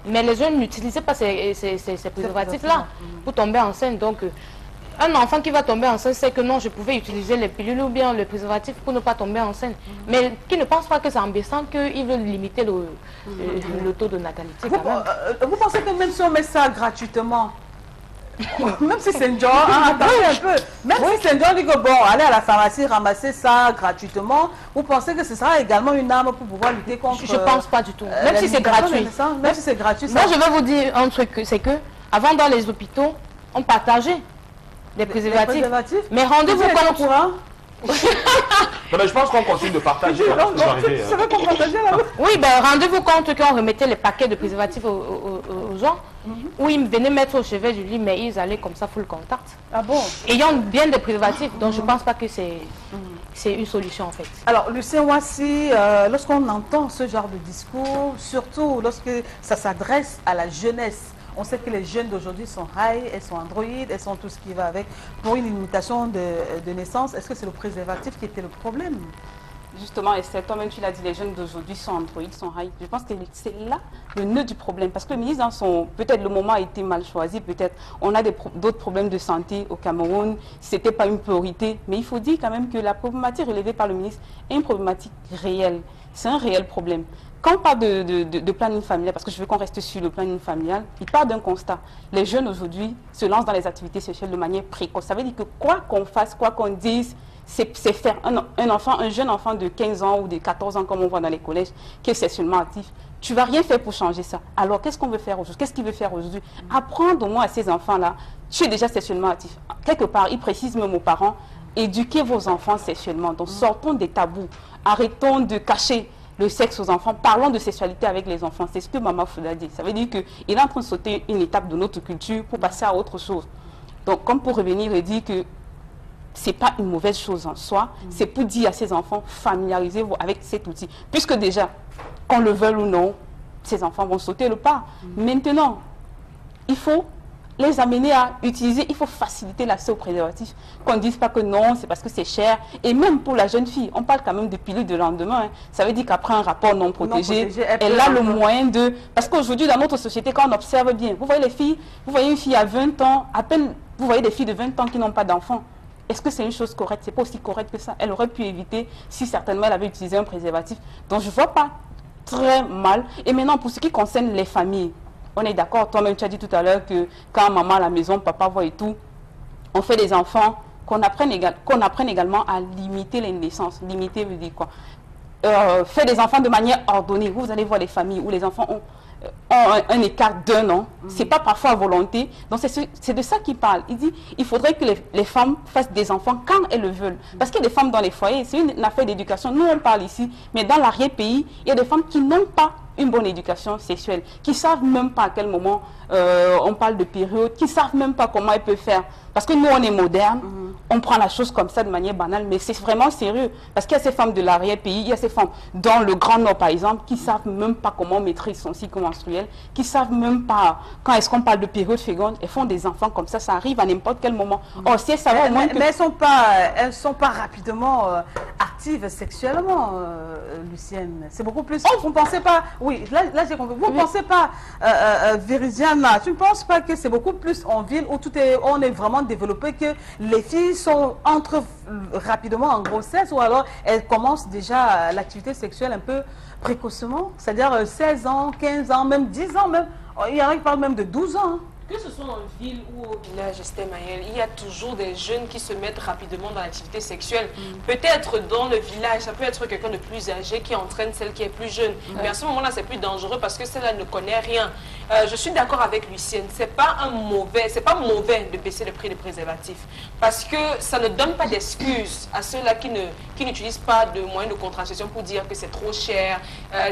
Mais les jeunes n'utilisaient pas ces préservatifs-là pour tomber enceinte. Donc, un enfant qui va tomber enceinte sait que non, je pouvais utiliser les pilules ou bien le préservatif pour ne pas tomber enceinte. Mais qui ne pense pas que c'est embêtant, qu'il veut limiter le taux de natalité. Vous pensez que même si on met ça gratuitement, même si c'est un genre, attendez un peu, même si c'est un genre, dit que bon, allez à la pharmacie, ramasser ça gratuitement, vous pensez que ce sera également une arme pour pouvoir lutter contre... Je ne pense pas du tout, même si c'est gratuit. Même si c'est gratuit. Moi, je vais vous dire un truc, c'est que avant dans les hôpitaux, on partageait des préservatifs. Mais rendez-vous compte... Non, mais je pense qu'on continue de partager. C'est vrai qu'on partageait là. Oui, ben rendez-vous compte qu'on remettait les paquets de préservatifs aux gens, où ils venaient mettre au chevet du lit, mais ils allaient comme ça full contact. Ah bon? Ayant bien des préservatifs, donc je ne pense pas que c'est une solution en fait. Alors, Lucien Ouassi, lorsqu'on entend ce genre de discours, surtout lorsque ça s'adresse à la jeunesse, on sait que les jeunes d'aujourd'hui sont high, elles sont Android, elles sont tout ce qui va avec. Pour une limitation de naissance, est-ce que c'est le préservatif qui était le problème? Justement, Esther, toi-même tu l'as dit, les jeunes d'aujourd'hui sont Android, sont high. Je pense que c'est là le nœud du problème. Parce que le ministre, peut-être le moment a été mal choisi, peut-être on a d'autres problèmes de santé au Cameroun, ce n'était pas une priorité. Mais il faut dire quand même que la problématique relevée par le ministre est une problématique réelle. C'est un réel problème. Quand on parle de planning familial, parce que je veux qu'on reste sur le planning familial, il part d'un constat. Les jeunes aujourd'hui se lancent dans les activités sexuelles de manière précoce. Ça veut dire que quoi qu'on fasse, quoi qu'on dise, c'est faire un jeune enfant de 15 ans ou de 14 ans, comme on voit dans les collèges, qui est sexuellement actif. Tu ne vas rien faire pour changer ça. Alors, qu'est-ce qu'on veut faire aujourd'hui? Qu'est-ce qu'il veut faire aujourd'hui? Apprendre au moins à ces enfants-là, tu es déjà sexuellement actif. Quelque part, il précise même aux parents, éduquez vos enfants sexuellement. Donc, sortons des tabous. Arrêtons de cacher le sexe aux enfants, parlons de sexualité avec les enfants. C'est ce que Maman Fouda dit. Ça veut dire qu'il est en train de sauter une étape de notre culture pour passer à autre chose. Donc, comme pour revenir et dire que ce n'est pas une mauvaise chose en soi, c'est pour dire à ces enfants, familiarisez-vous avec cet outil. Puisque déjà, qu'on le veuille ou non, ces enfants vont sauter le pas. Maintenant, il faut les amener à utiliser, il faut faciliter l'accès aux préservatifs. Qu'on ne dise pas que non, c'est parce que c'est cher. Et même pour la jeune fille, on parle quand même de pilule de lendemain. Hein. Ça veut dire qu'après un rapport non protégé, elle a le moyen de... Parce qu'aujourd'hui, dans notre société, quand on observe bien, vous voyez les filles, vous voyez une fille à 20 ans, à peine, vous voyez des filles de 20 ans qui n'ont pas d'enfants. Est-ce que c'est une chose correcte? C'est pas aussi correct que ça. Elle aurait pu éviter si certainement elle avait utilisé un préservatif. Donc je ne vois pas très mal. Et maintenant, pour ce qui concerne les familles, on est d'accord, toi-même tu as dit tout à l'heure que quand maman à la maison, papa voit et tout, on fait des enfants, qu'on apprenne également à limiter les naissances. Limiter veut dire quoi? Faire des enfants de manière ordonnée. Vous allez voir les familles où les enfants ont un écart d'un an. C'est pas parfois à volonté. Donc c'est de ça qu'il parle. Il dit il faudrait que les femmes fassent des enfants quand elles le veulent. Parce qu'il y a des femmes dans les foyers, c'est une affaire d'éducation. Nous on parle ici, mais dans l'arrière-pays, il y a des femmes qui n'ont pas une bonne éducation sexuelle, qui ne savent même pas à quel moment on parle de période, qui ne savent même pas comment elles peuvent faire. Parce que nous, on est moderne, on prend la chose comme ça de manière banale, mais c'est vraiment sérieux. Parce qu'il y a ces femmes de l'arrière-pays, il y a ces femmes dans le Grand Nord, par exemple, qui ne savent même pas comment maîtriser son cycle menstruel, qui ne savent même pas, quand est-ce qu'on parle de période féconde, elles font des enfants comme ça arrive à n'importe quel moment. Or, si elles savent au moins que... Mais elles ne sont pas rapidement actives sexuellement, Lucienne. C'est beaucoup plus... vous ne pensez pas... Oui, là j'ai compris. Vous ne pensez pas, Viridiana, tu ne penses pas que c'est beaucoup plus en ville où on est vraiment développé, que les filles entrent rapidement en grossesse, ou alors elles commencent déjà l'activité sexuelle un peu précocement, c'est-à-dire 16 ans, 15 ans, même 10 ans, même. Il y en a qui parlent même de 12 ans. Hein. Que ce soit en ville ou au village, Esther Mayel, il y a toujours des jeunes qui se mettent rapidement dans l'activité sexuelle. Peut-être dans le village, ça peut être quelqu'un de plus âgé qui entraîne celle qui est plus jeune. Mais à ce moment-là, c'est plus dangereux parce que celle-là ne connaît rien. Je suis d'accord avec Lucienne. C'est pas mauvais de baisser le prix des préservatifs parce que ça ne donne pas d'excuses à ceux-là qui n'utilisent pas de moyens de contraception pour dire que c'est trop cher,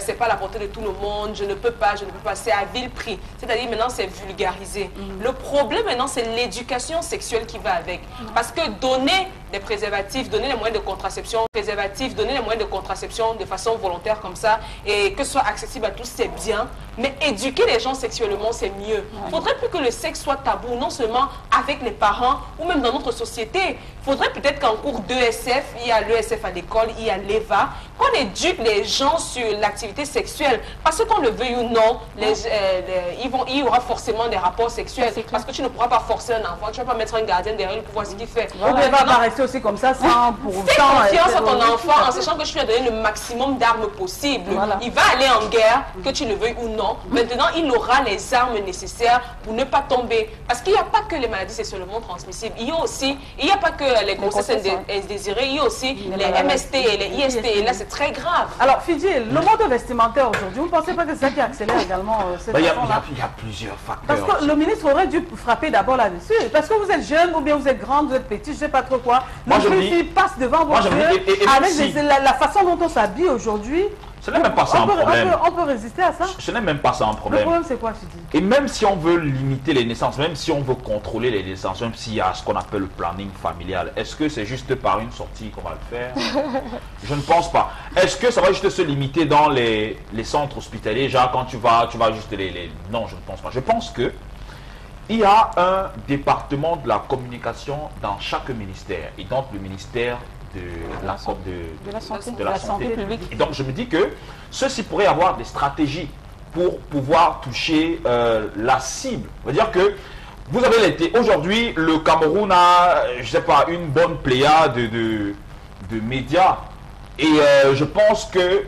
c'est pas à la portée de tout le monde, je ne peux pas, c'est à vil prix. C'est-à-dire maintenant c'est vulgarisé. Le problème maintenant, c'est l'éducation sexuelle qui va avec. Parce que donner des préservatifs, donner les moyens de contraception, donner les moyens de contraception de façon volontaire comme ça, et que ce soit accessible à tous, c'est bien. Mais éduquer les gens sexuellement, c'est mieux. Il ne faudrait plus que le sexe soit tabou, non seulement avec les parents, ou même dans notre société. Il faudrait peut-être qu'en cours d'ESF, il y a l'ESF à l'école, il y a l'EVA. Quand on éduque les gens sur l'activité sexuelle. Parce qu'on le veuille ou non, il y aura forcément des rapports sexuels. Parce que tu ne pourras pas forcer un enfant, tu ne vas pas mettre un gardien derrière lui pour voir ce qu'il fait. On ne va pas rester aussi comme ça sans pour autant... Fais confiance à ton enfant en sachant que tu lui as donné le maximum d'armes possible. Il va aller en guerre, que tu le veuilles ou non. Maintenant, il aura les armes nécessaires pour ne pas tomber. Parce qu'il n'y a pas que les maladies sexuellement transmissibles. Il n'y a pas que les grossesses indésirées, il y a aussi les MST et les IST. Et là, c'est très grave. Alors, Fidji, le mode vestimentaire aujourd'hui, vous ne pensez pas que c'est ça qui accélère également cette façon-là? Il y a plusieurs facteurs. Parce que le ministre aurait dû frapper d'abord là-dessus. Parce que vous êtes jeune ou bien vous êtes grande, vous êtes petit, je ne sais pas trop quoi. Le prix passe devant vos yeux avec la façon dont on s'habille aujourd'hui. Ce n'est même pas ça un problème. On peut résister à ça? Ce n'est même pas ça un problème. Le problème, c'est quoi, Fidji? Et même si on veut limiter les naissances, même si on veut contrôler les naissances, même s'il y a ce qu'on appelle le planning familial, est-ce que c'est juste par une sortie qu'on va le faire? Je ne pense pas. Est-ce que ça va juste se limiter dans les centres hospitaliers, genre quand tu vas juste les... Non, je ne pense pas. Je pense que il y a un département de la communication dans chaque ministère. Et donc le ministère de la santé publique. Et donc je me dis que ceci pourrait avoir des stratégies pour pouvoir toucher la cible. C'est-à-dire que vous avez l'été. Aujourd'hui, le Cameroun a, je sais pas, une bonne pléiade de médias. Et je pense que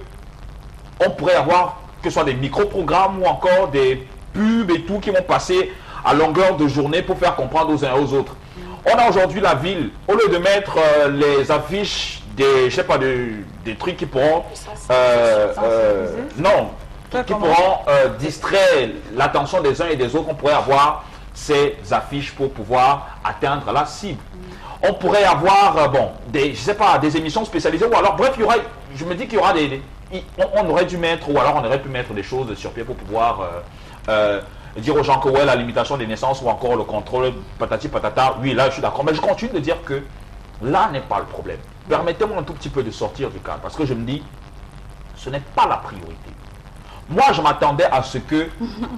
on pourrait avoir que ce soit des micro-programmes ou encore des pubs et tout qui vont passer à longueur de journée pour faire comprendre aux uns et aux autres. On a aujourd'hui la ville, au lieu de mettre les affiches des, je sais pas, des trucs qui pourront, qui pourront distraire l'attention des uns et des autres, on pourrait avoir ces affiches pour pouvoir atteindre la cible. On pourrait avoir, je sais pas, des émissions spécialisées, ou alors, bref, je me dis qu'il y aura on aurait dû mettre, ou alors on aurait pu mettre des choses sur pied pour pouvoir dire aux gens que ouais, la limitation des naissances ou encore le contrôle patati patata, oui, là je suis d'accord, mais je continue de dire que là n'est pas le problème. Permettez-moi un tout petit peu de sortir du cadre, parce que je me dis, ce n'est pas la priorité. Moi, je m'attendais à ce que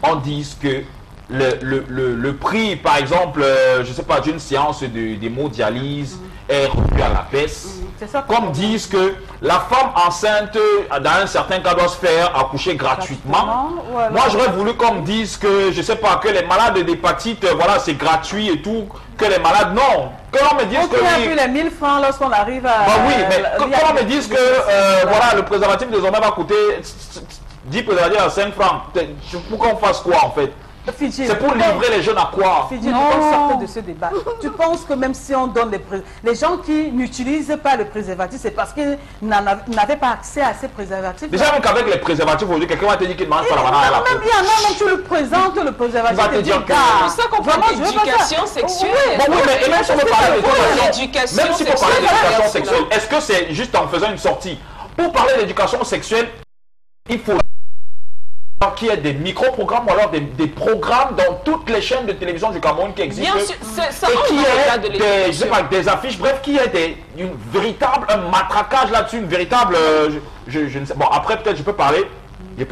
on dise que le prix, par exemple, je ne sais pas, d'une séance d'hémodialyse est revu à la baisse. Comme disent que la femme enceinte, dans un certain cas, doit se faire accoucher gratuitement. Voilà. Moi, j'aurais voulu qu'on me dise que, je ne sais pas, que les malades d'hépatite, voilà, c'est gratuit et tout. Que les malades, non. Que l'on me dise que... On a vu les 1000 francs lorsqu'on arrive à... oui, mais que l'on me dise que, voilà, le préservatif désormais va coûter 10 préservatifs à 5 francs. Pourquoi on fasse quoi, en fait? C'est pour livrer les jeunes à quoi? Fidji, tu penses sortir de ce débat. Tu penses que même si on donne les gens qui n'utilisent pas le préservatif, c'est parce qu'ils n'avaient pas accès à ces préservatifs. Déjà, même qu'avec les préservatifs, aujourd'hui, quelqu'un va te dire qu'il ne mange pas la banane à la peau. Même bien, non, tu le présentes, le préservatif. Il va te dire que... C'est ça qu'on parle d'éducation sexuelle. Bon, oui, mais même si on peut parler d'éducation même si on peut parler d'éducation sexuelle, est-ce que c'est juste en faisant une sortie? Pour parler d'éducation sexuelle, il faut qu'il y ait des micro-programmes ou alors des programmes dans toutes les chaînes de télévision du Cameroun qui existent. Bien sûr, ça et qu'il y ait des affiches, bref, qu'il y ait un matraquage là-dessus, une véritable... je ne sais. Bon, après, peut-être, je peux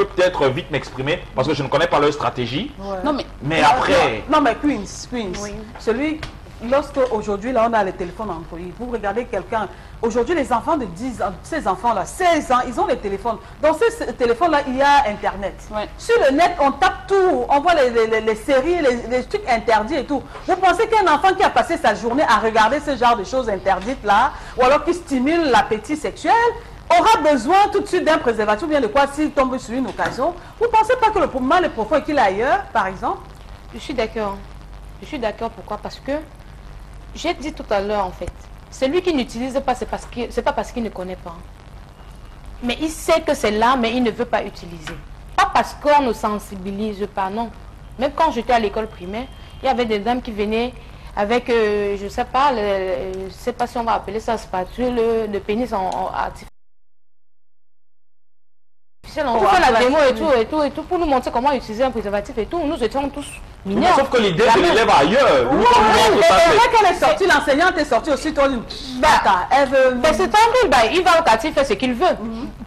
peut-être vite m'exprimer parce que je ne connais pas leur stratégie. Ouais. Non, mais après... Non, mais Queens, celui... Lorsque aujourd'hui, là, on a les téléphones Android, vous regardez quelqu'un, aujourd'hui, les enfants de 10 ans, ces enfants-là, 16 ans, ils ont les téléphones. Dans ces téléphones-là, il y a Internet. Ouais. Sur le net, on tape tout, on voit les séries, les trucs interdits et tout. Vous pensez qu'un enfant qui a passé sa journée à regarder ce genre de choses interdites-là, ou alors qui stimule l'appétit sexuel, aura besoin tout de suite d'un préservatif, ou bien de quoi s'il tombe sur une occasion? Vous ne pensez pas que le mal est profond et qu'il est ailleurs, par exemple? Je suis d'accord. Je suis d'accord, pourquoi? Parce que j'ai dit tout à l'heure, en fait, celui qui n'utilise pas, c'est pas parce qu'il ne connaît pas. Mais il sait que c'est là, mais il ne veut pas utiliser. Pas parce qu'on ne sensibilise pas, non. Même quand j'étais à l'école primaire, il y avait des dames qui venaient avec, je ne sais pas, si on va appeler ça spatule, le pénis artificiel. On fait la démo et tout, pour nous montrer comment utiliser un préservatif et tout. Nous étions tous mineurs. Sauf que l'idée se l'élève ailleurs. Oui, c'est vrai qu'elle est sortie, l'enseignante est sortie aussi, toi, elle veut... C'est tranquille, il va au quartier faire ce qu'il veut.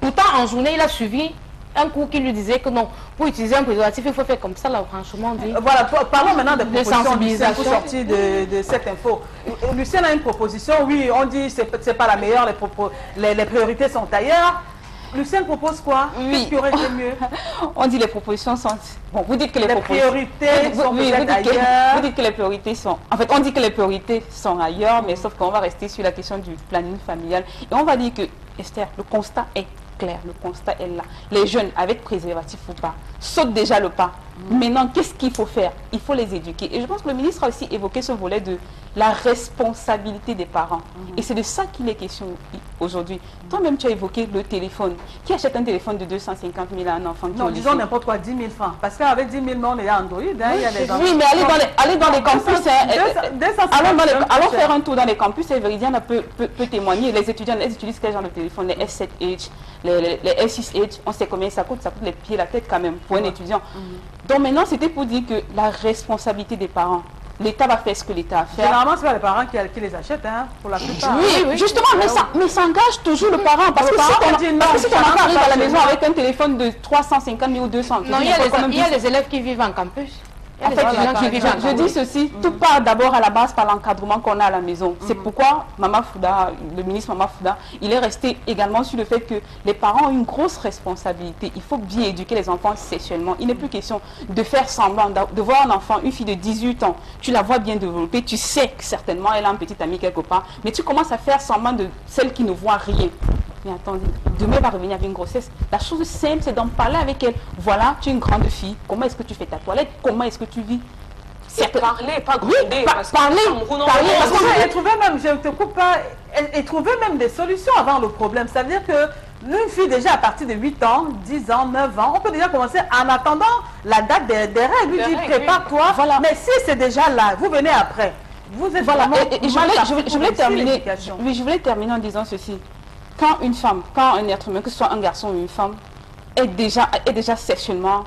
Pourtant, en journée, il a suivi un cours qui lui disait que non, pour utiliser un préservatif, il faut faire comme ça, là, franchement. Voilà, parlons maintenant des propositions Lucien pour sortir de cette info. Lucien a une proposition, oui, on dit que ce n'est pas la meilleure, les priorités sont ailleurs. Lucien propose quoi? Oui. Qu'est-ce qui aurait été mieux? On dit les propositions sont... Bon, vous dites que les priorités sont oui, peut-être ailleurs. vous dites que les priorités sont... En fait, on dit que les priorités sont ailleurs, mais sauf qu'on va rester sur la question du planning familial. Et on va dire que, Esther, le constat est clair, le constat est là. Les jeunes, avec préservatif ou pas, sautent déjà le pas. Maintenant, qu'est-ce qu'il faut faire? Il faut les éduquer. Et je pense que le ministre a aussi évoqué ce volet de la responsabilité des parents. Et c'est de ça qu'il est question aujourd'hui. Toi-même, tu as évoqué le téléphone. Qui achète un téléphone de 250 000 à un enfant qui Non, disons n'importe quoi, 10 000 francs. Parce qu'avec 10 000 francs, il y a Android. Hein, il y a des oui, mais allez dans les campus. Allons faire un tour dans les campus et Veridiana peut témoigner. Les étudiants, elles utilisent quel genre de téléphone? Les S7H, les S6H, on sait combien ça coûte les pieds, la tête quand même pour un étudiant. Donc maintenant, c'était pour dire que la responsabilité des parents, l'État va faire ce que l'État a fait. Généralement, c'est pas les parents qui les achètent, hein, pour la plupart. Oui, justement, mais ça engage toujours le parent. Parce que si ton enfant arrive à la maison avec un téléphone de 350 000 ou 200 000, non, il y a les élèves qui vivent en campus. En fait, je dis ceci, tout part d'abord à la base par l'encadrement qu'on a à la maison. C'est pourquoi Mama Fouda, le ministre Mama Fouda, il est resté également sur le fait que les parents ont une grosse responsabilité. Il faut bien éduquer les enfants sexuellement. Il n'est plus question de faire semblant, de voir un enfant, une fille de 18 ans, tu la vois bien développée, tu sais que certainement elle a un petit ami quelque part, mais tu commences à faire semblant de celle qui ne voit rien. Mais attendez, demain va revenir avec une grossesse. La chose simple, c'est d'en parler avec elle. Voilà, tu es une grande fille. Comment est-ce que tu fais ta toilette? Comment est-ce que tu vis? C'est parler, pas gronder. Oui, parler. Parce qu'elle trouvait même, je ne te coupe pas, elle trouvait même des solutions avant le problème. C'est-à-dire que une fille déjà à partir de 8 ans, 10 ans, 9 ans, on peut déjà commencer en attendant la date des règles. Lui dit, prépare-toi. Voilà. Mais si c'est déjà là, vous venez après. Vous êtes vraiment... Et je voulais terminer. Oui, je voulais terminer en disant ceci. Quand une femme, quand un être humain, que ce soit un garçon ou une femme, est déjà sexuellement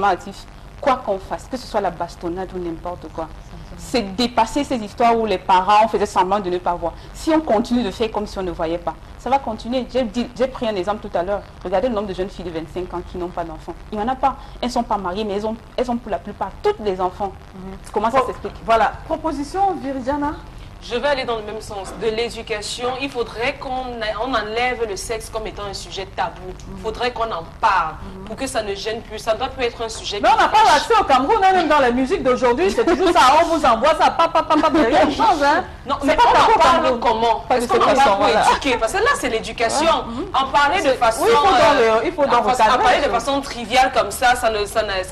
actif, quoi qu'on fasse, que ce soit la bastonnade ou n'importe quoi, c'est dépasser ces histoires où les parents faisaient semblant de ne pas voir. Si on continue de faire comme si on ne voyait pas, ça va continuer. J'ai pris un exemple tout à l'heure. Regardez le nombre de jeunes filles de 25 ans qui n'ont pas d'enfants. Il n'y en a pas. Elles ne sont pas mariées, mais elles ont pour la plupart toutes les enfants. Comment ça s'explique? Voilà. Proposition, Viridiana? Je vais aller dans le même sens. De l'éducation, il faudrait qu'on enlève le sexe comme étant un sujet tabou. Il faudrait qu'on en parle pour que ça ne gêne plus. Ça ne doit plus être un sujet. Mais on n'a pas l'accès au Cameroun, hein, même dans la musique d'aujourd'hui, c'est toujours ça. On vous envoie ça, rien ne change. Hein. Non, mais on en parle comment? Parce qu'on en parle pour éduquer. Parce que là, c'est l'éducation. En parler de façon... Oui, il faut donc en parler de façon triviale comme ça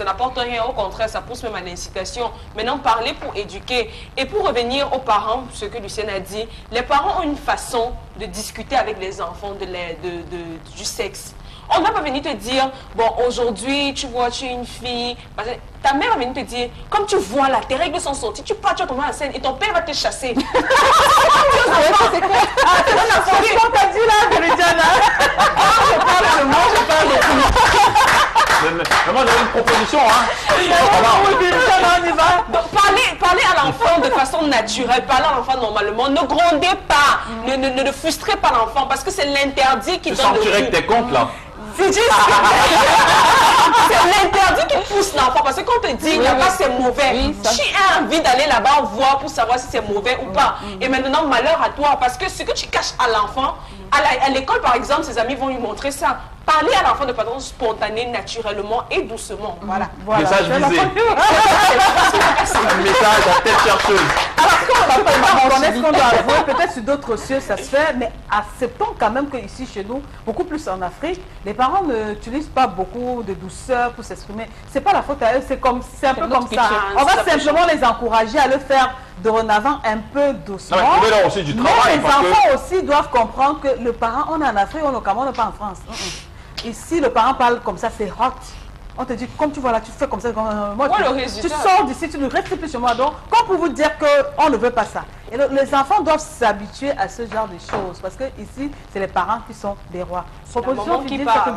n'apporte rien. Au contraire, ça pousse même à l'incitation. Maintenant, parler pour éduquer. Et pour revenir aux parents, ce que Lucien a dit, les parents ont une façon de discuter avec les enfants du sexe. On ne va pas venir te dire, bon, aujourd'hui, tu vois, tu es une fille. Parce que ta mère va venir te dire, comme tu vois là, tes règles sont sorties, tu pars, tu vas tomber enceinte et ton père va te chasser. C'est ce qu'on t'a dit là, Viridiana. Je parle de moi, je parle de tout. Moi, j'avais une proposition, Donc, parlez à l'enfant de façon naturelle, parlez à l'enfant normalement. Ne grondez pas, ne frustrez pas l'enfant parce que c'est l'interdit qui donne le tu règles tes comptes là. C'est juste c'est l'interdit qui pousse l'enfant parce que quand on te dit là-bas c'est mauvais, tu as envie d'aller là-bas voir pour savoir si c'est mauvais ou pas. Et maintenant, malheur à toi parce que ce que tu caches à l'enfant, à l'école par exemple, ses amis vont lui montrer ça. Parler à l'enfant de façon spontanée, naturellement et doucement. Voilà. Message visé. Un message à tête chercheuse. Alors, on est ce qu'on doit avouer, peut-être sur d'autres cieux ça se fait, mais acceptons quand même qu'ici chez nous, beaucoup plus en Afrique, les parents n'utilisent pas beaucoup de douceur pour s'exprimer. C'est pas la faute à eux, c'est un peu comme ça. On va simplement les encourager à le faire dorénavant un peu doucement. Mais là aussi du travail. Mais les enfants aussi doivent comprendre que le parent, on est en Afrique, on est au Cameroun, on n'est pas en France. Ici, le parent parle comme ça, c'est hot. On te dit, comme tu vois là, tu fais comme ça. Moi, tu sors d'ici, tu ne restes plus chez moi. Donc, comme pour vous dire qu'on ne veut pas ça. Et les enfants doivent s'habituer à ce genre de choses. Parce que ici, c'est les parents qui sont des rois. Proposition qui parle.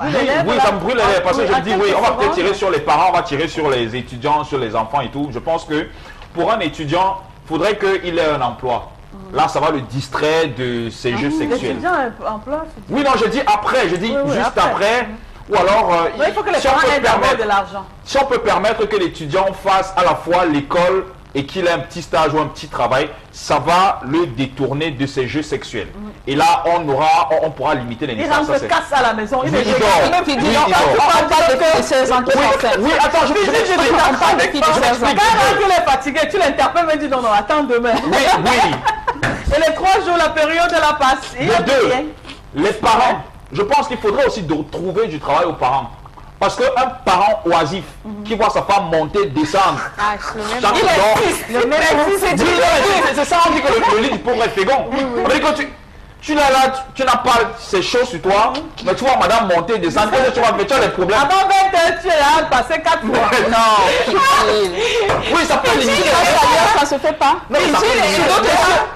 Oui, ça me brûle les lèvres. Parce que je me dis, oui, on va peut-être tirer sur les parents, on va tirer sur les étudiants, sur les enfants et tout. Je pense que pour un étudiant, il faudrait qu'il ait un emploi. Là, ça va le distraire de ses jeux sexuels. Oui, non, je dis après, juste après. Ou alors, il faut que les parents aient d'abord de l'argent. Si on peut permettre que l'étudiant fasse à la fois l'école et qu'il a un petit stage ou un petit travail, ça va le détourner de ses jeux sexuels. Et là, on pourra limiter les Il naissances. rentre casse à la maison. Il Oui, est il dort. il dit Oui, non, il dort. on parle pas de 16 ans qui sont enceintes. Oui, attends, je Quand il est fatigué, tu l'interpelles, mais dis non, non, attends demain. Oui, oui. Et les 3 jours, la période, elle a passé. De deux, les parents, je pense qu'il faudrait aussi trouver du travail aux parents. Parce qu'un parent oisif qui voit sa femme monter, descendre, Ah, c'est le même. chaque jour, Le même. c'est ça, on dit que le lit du pauvre est fécond. On dit que tu n'as pas ces choses sur toi, mais tu vois madame monter, descendre, tu as des problèmes. Avant 20 heures, tu es passé 4 fois. Non. Oui, ça peut limiter. Ça se fait pas. Non, mais ça peut limiter.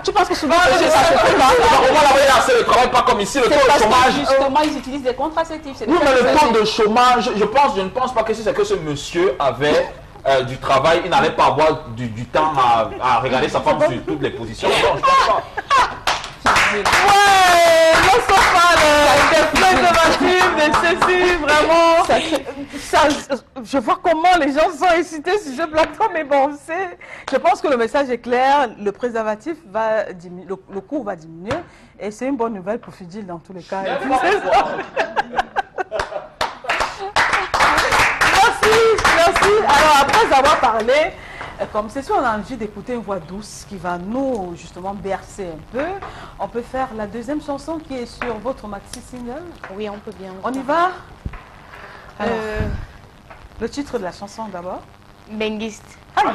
Tu penses que souvent, ça se fait pas. On va la c'est le travail pas comme ici, le taux de chômage. Justement, ils utilisent des contraceptifs. Oui, mais le taux de chômage, je ne pense pas que si c'est que ce monsieur avait du travail, il n'allait pas avoir du temps à regarder sa femme sur toutes les positions. Non, je pense pas. Ouais, non, ça parle des préservatifs, des ceci, vraiment. Je vois comment les gens sont excités sur ce plateau, mais bon, je pense que le message est clair. Le préservatif va diminuer, le coût va diminuer, et c'est une bonne nouvelle pour Fidjil dans tous les cas. Merci. Alors, après avoir parlé, comme c'est sûr, on a envie d'écouter une voix douce qui va nous, justement, bercer un peu. On peut faire la deuxième chanson qui est sur votre maxi-single. Oui, on peut bien. On y va? Alors, le titre de la chanson d'abord. Benguiste. Voilà.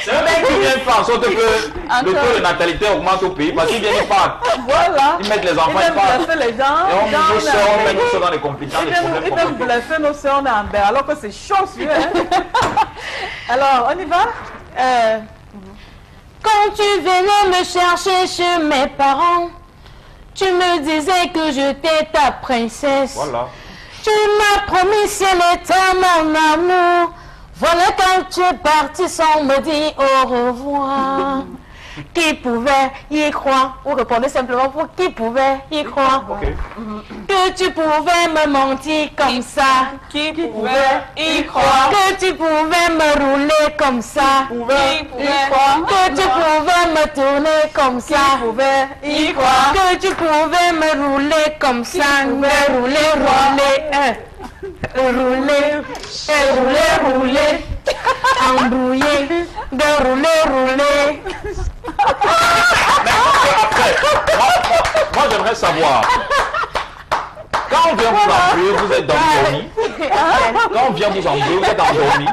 C'est un mec qui vient faire en sorte que le taux de natalité augmente au pays parce qu'ils viennent pas. Voilà. Ils mettent les enfants, ils bluffer les gens. Et on met tout ça dans les complications. Ils viennent bluffer nos sœurs en amber alors que c'est chaud sur eux. Alors, on y va? Quand tu venais me chercher chez mes parents, tu me disais que j'étais ta princesse. Voilà. Tu m'as promis ciel et terre, mon amour. Voilà quand tu es parti sans me dire au revoir. Qui pouvait y croire? Ou répondez simplement pour qui pouvait y croire. Okay. Que tu pouvais me mentir comme ça. Qui pouvait y croire? Que tu pouvais me rouler comme ça. Qui pouvait y croire? Que tu pouvais me tourner comme ça. Qui pouvait y croire? Que tu pouvais me rouler comme ça. Me rouler. Rouler, embrouiller, de rouler. Après, moi j'aimerais savoir, quand on vient vous embrouiller, vous êtes endormi. Quand on vient vous embrouiller, vous êtes endormi.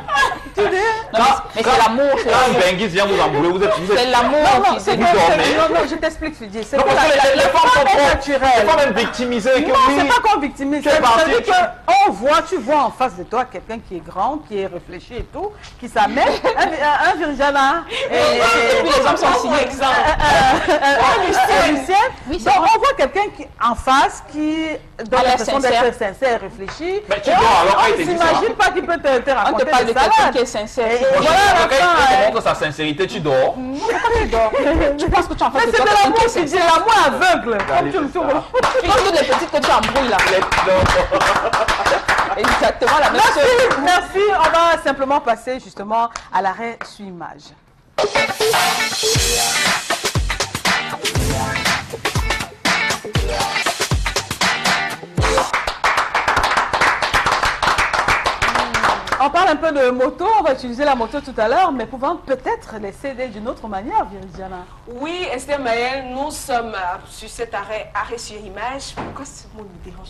Mais c'est l'amour. Quand un Benguis vient vous embrouiller, vous êtes C'est l'amour qui se Non, je t'explique, Fidji. C'est Non, parce que les femmes sont trop naturelles. quand même victimisées. Non, c'est pas qu'on victimise. Tu es parti, C'est-à-dire que tu vois en face de toi quelqu'un qui est grand, qui est réfléchi et tout, qui s'amène, un Virginia. Et puis les hommes sont signés. Lucien. Donc on voit quelqu'un en face qui donne l'impression d'être sincère, réfléchi. Mais tu dois alors On ne s'imagine pas qu'il peut te On raconter te parle de des quelqu'un salades. qui est sincère. Et Moi, voilà la quand fin. il montre sa sincérité, tu dors. Tu penses que tu es en face Mais de c'est toi de quelqu'un l'amour, qui est c'est sincère. l'amour aveugle. Comme tu le trouves. Tu vois toutes les petites que tu embrouilles là. Exactement la même chose. Merci. On va simplement passer justement à l'arrêt sur image. On parle un peu de moto, on va utiliser la moto tout à l'heure, mais pouvons peut-être les céder d'une autre manière, Viridiana. Oui, Esther Maël, nous sommes sur cet arrêt sur image. Pourquoi ce mot me dérange?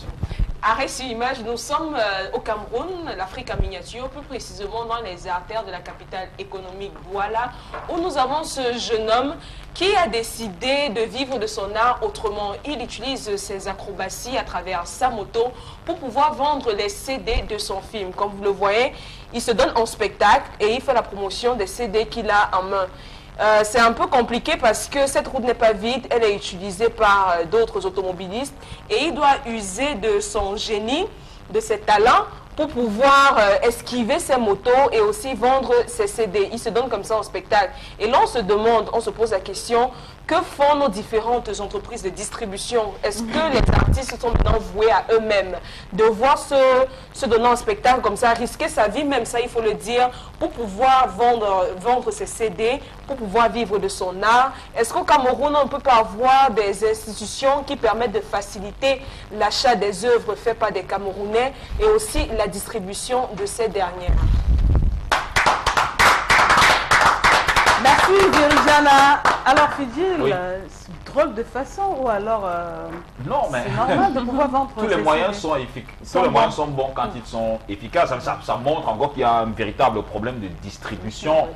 Arrêt sur image, nous sommes au Cameroun, l'Afrique en miniature, plus précisément dans les artères de la capitale économique Douala, où nous avons ce jeune homme qui a décidé de vivre de son art autrement. Il utilise ses acrobaties à travers sa moto pour pouvoir vendre les CD de son film. Comme vous le voyez, il se donne en spectacle et il fait la promotion des CD qu'il a en main. C'est un peu compliqué parce que cette route n'est pas vide, elle est utilisée par d'autres automobilistes et il doit user de son génie, de ses talents pour pouvoir esquiver ses motos et aussi vendre ses CD. Il se donne comme ça en spectacle. Et là, on se demande, on se pose la question, que font nos différentes entreprises de distribution? Est-ce que les artistes sont maintenant voués à eux-mêmes? Devoir se donner un spectacle comme ça, risquer sa vie, même ça il faut le dire, pour pouvoir vendre ses CD, pour pouvoir vivre de son art. Est-ce qu'au Cameroun, on ne peut pas avoir des institutions qui permettent de faciliter l'achat des œuvres faites par des Camerounais et aussi la distribution de ces dernières? Merci Virijana. Alors Fidjil, Oui. drôle de façon ou alors Non, mais c'est normal de pouvoir vendre tous les ces moyens CD. sont efficaces. Sont Tous les moyens bons. sont bons quand ils sont efficaces. Ça montre encore qu'il y a un véritable problème de distribution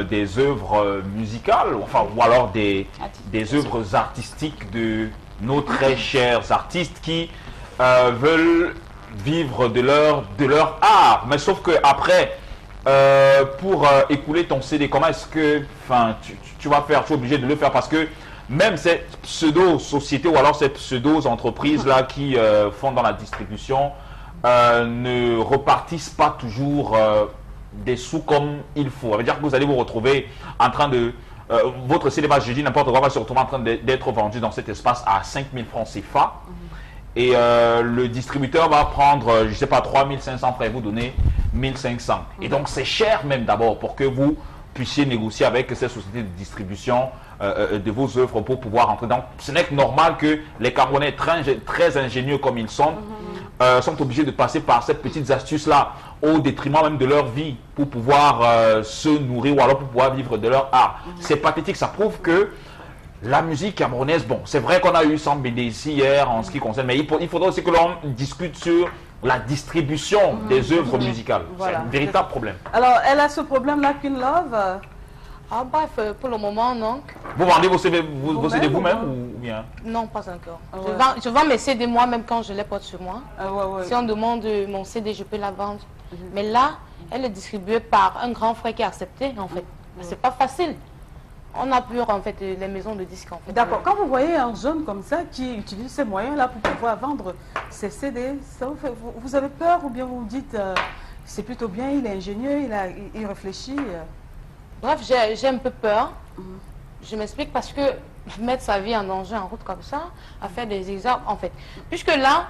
des œuvres musicales, enfin, ou alors des œuvres artistiques de nos très chers artistes qui veulent vivre de leur art. Mais sauf que après, pour écouler ton CD, comment est-ce que tu vas faire? Tu es obligé de le faire parce que même ces pseudo-sociétés ou alors ces pseudo-entreprises-là qui font dans la distribution ne repartissent pas toujours des sous comme il faut. Ça veut dire que vous allez vous retrouver en train de... votre CD, je dis n'importe quoi, va se retrouver en train d'être vendu dans cet espace à 5 000 francs CFA. Et le distributeur va prendre, je ne sais pas, 3 500 francs et vous donner 1 500. Et donc c'est cher même d'abord pour que vous puissiez négocier avec ces sociétés de distribution de vos œuvres pour pouvoir entrer. Donc ce n'est que normal que les Camerounais très ingénieux comme ils sont obligés de passer par ces petites astuces-là au détriment même de leur vie pour pouvoir se nourrir ou alors pour pouvoir vivre de leur art. C'est pathétique, ça prouve que la musique camerounaise, bon, c'est vrai qu'on a eu Sam BDC hier en ce qui concerne, mais il faudra aussi que l'on discute sur la distribution des œuvres musicales. Voilà. C'est un véritable problème. Alors, elle a ce problème-là, Queen Love. Ah bref, pour le moment, non. Vous vendez vos CD Vous-même, vous-même ou ou bien? Non, pas encore. Ah Je ouais. je vends mes CD moi-même quand je les porte sur moi. Ouais. Si on demande mon CD, je peux la vendre. Mais là, elle est distribuée par un grand frère qui a accepté, en fait. C'est pas facile. On a peur, en fait, les maisons de disques, en fait. D'accord. Quand vous voyez un jeune comme ça qui utilise ces moyens-là pour pouvoir vendre ses CD, ça vous avez peur ou bien vous vous dites c'est plutôt bien, il est ingénieux, il réfléchit Bref, j'ai un peu peur. Je m'explique parce que mettre sa vie en danger en route comme ça, à faire des examens, en fait. Puisque là,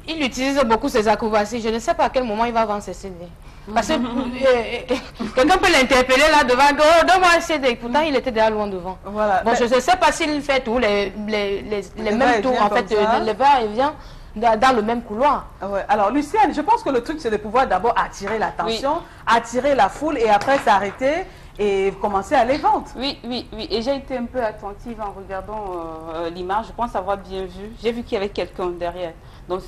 il utilise beaucoup ses acrobaties. Je ne sais pas à quel moment il va vendre ses CD. Parce que quelqu'un peut l'interpeller là devant, oh, donne-moi un CD. Pourtant, il était déjà loin devant. Voilà. Bon, je ne sais pas s'il fait tous les mêmes tours. En fait, le verre, il vient dans le même couloir. Ouais. Alors, Lucienne, je pense que le truc, c'est de pouvoir d'abord attirer l'attention, attirer la foule et après s'arrêter et commencer à les vendre. Oui. Et j'ai été un peu attentive en regardant l'image. Je pense avoir bien vu. J'ai vu qu'il y avait quelqu'un derrière. Donc,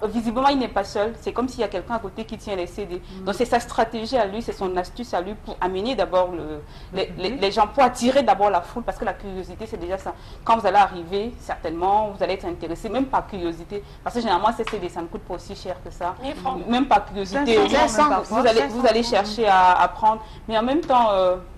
visiblement, il n'est pas seul. C'est comme s'il y a quelqu'un à côté qui tient les CD. Donc, c'est sa stratégie à lui, c'est son astuce à lui pour amener d'abord les gens, pour attirer d'abord la foule, parce que la curiosité, c'est déjà ça. Quand vous allez arriver, certainement, vous allez être intéressé, même par curiosité, parce que généralement, ces CD, ça ne coûte pas aussi cher que ça. Même par curiosité, 500, vous allez chercher à prendre. Mais en même temps,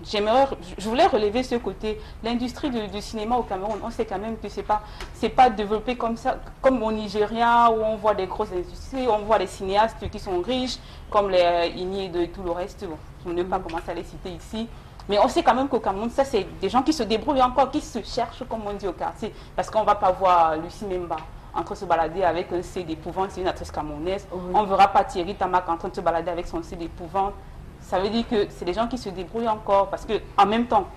je voulais relever ce côté. L'industrie du cinéma au Cameroun, on sait quand même que c'est pas développé comme ça, comme au Nigeria, où on voit des grosses industries, on voit des cinéastes qui sont riches, comme les Igné et tout le reste, bon, je ne vais pas commencer à les citer ici. Mais on sait quand même qu'au Cameroun, ça c'est des gens qui se débrouillent encore, qui se cherchent, comme on dit au quartier, parce qu'on ne va pas voir Lucie Memba en train de se balader avec un CD d'épouvante, c'est une actrice camerounaise. On ne verra pas Thierry Tamak en train de se balader avec son CD d'épouvante. Ça veut dire que c'est des gens qui se débrouillent encore, parce qu'en même temps,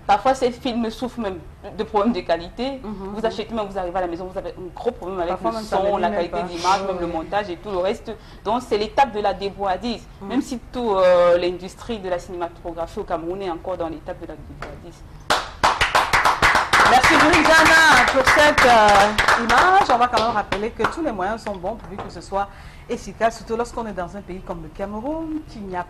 parfois, ces films souffrent même de problèmes de qualité. Vous achetez, même vous arrivez à la maison, vous avez un gros problème avec Parfois, le même ça son, la ne qualité pas. d'image, même le montage et tout le reste. Donc, c'est l'étape de la débrouillardise. Même si toute l'industrie de la cinématographie au Cameroun est encore dans l'étape de la débrouillardise. Merci Virijana pour cette image. On va quand même rappeler que tous les moyens sont bons pourvu que ce soit efficace, surtout lorsqu'on est dans un pays comme le Cameroun, qui n'a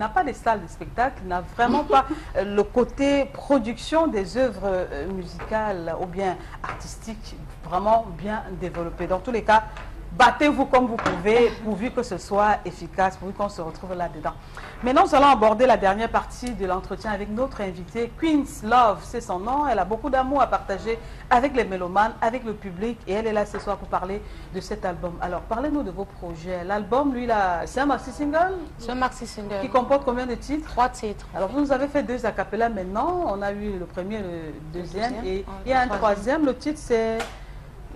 pas de salles de spectacle, qui n'a vraiment pas le côté production des œuvres musicales ou bien artistiques vraiment bien développé. Dans tous les cas, battez-vous comme vous pouvez, pourvu que ce soit efficace, pourvu qu'on se retrouve là-dedans. Maintenant, nous allons aborder la dernière partie de l'entretien avec notre invitée. Queen's Love, c'est son nom. Elle a beaucoup d'amour à partager avec les mélomanes, avec le public. Et elle est là ce soir pour parler de cet album. Alors, parlez-nous de vos projets. L'album, lui, c'est un maxi-single? C'est un maxi-single. Qui comporte combien de titres? 3 titres. Alors, vous nous avez fait 2 a cappella maintenant. On a eu le premier, le deuxième. Et il y a un troisième. Le titre, c'est...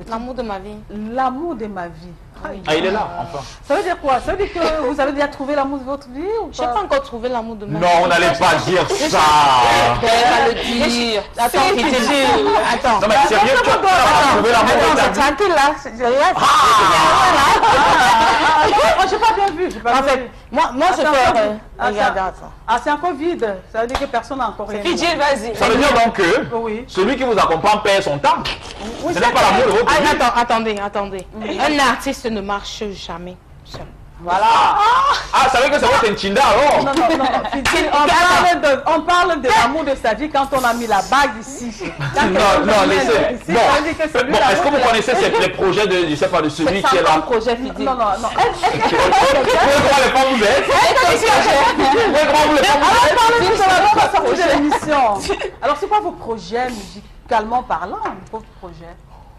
L'amour de ma vie. L'amour de ma vie. Oui. Ah, il est là, enfin. Ça veut dire quoi? Ça veut dire que vous avez déjà trouvé l'amour de votre vie ou Je n'ai pas encore trouvé l'amour de ma vie. Non, on n'allait pas dire ça. Elle va le dire. Attends, attends. Non, mais sérieux, tu as trouvé l'amour de ta vie. Tranquille là. J'ai pas bien vu. En fait, moi je fais... Regarde, attends. Ah, c'est encore vide. Ça veut dire que personne n'a encore rien. Fidji, vas-y. Ça veut dire donc que Oui. celui qui vous accompagne perd son temps. Oui, Ce n'est pas l'amour de votre vie. Attendez. Un artiste ne marche jamais seul. Voilà. Ah, ça veut dire que c'est votre Nchinda alors? Non. Fidji, on parle de l'amour de sa vie quand on a mis la bague ici. Non, laissez. Ici, Bon, ça veut dire que c'est lui est-ce l'amour que de vous la connaissez les projets de, je sais pas, de celui qui est là? Un projet Fidji. Non. Vous voyez comment les femmes vous êtes? Vous voyez comment vous les femmes vous êtes? Parlez-nous de la sortie de l'émission. Alors, c'est quoi vos projets musicalement parlant, vos projets?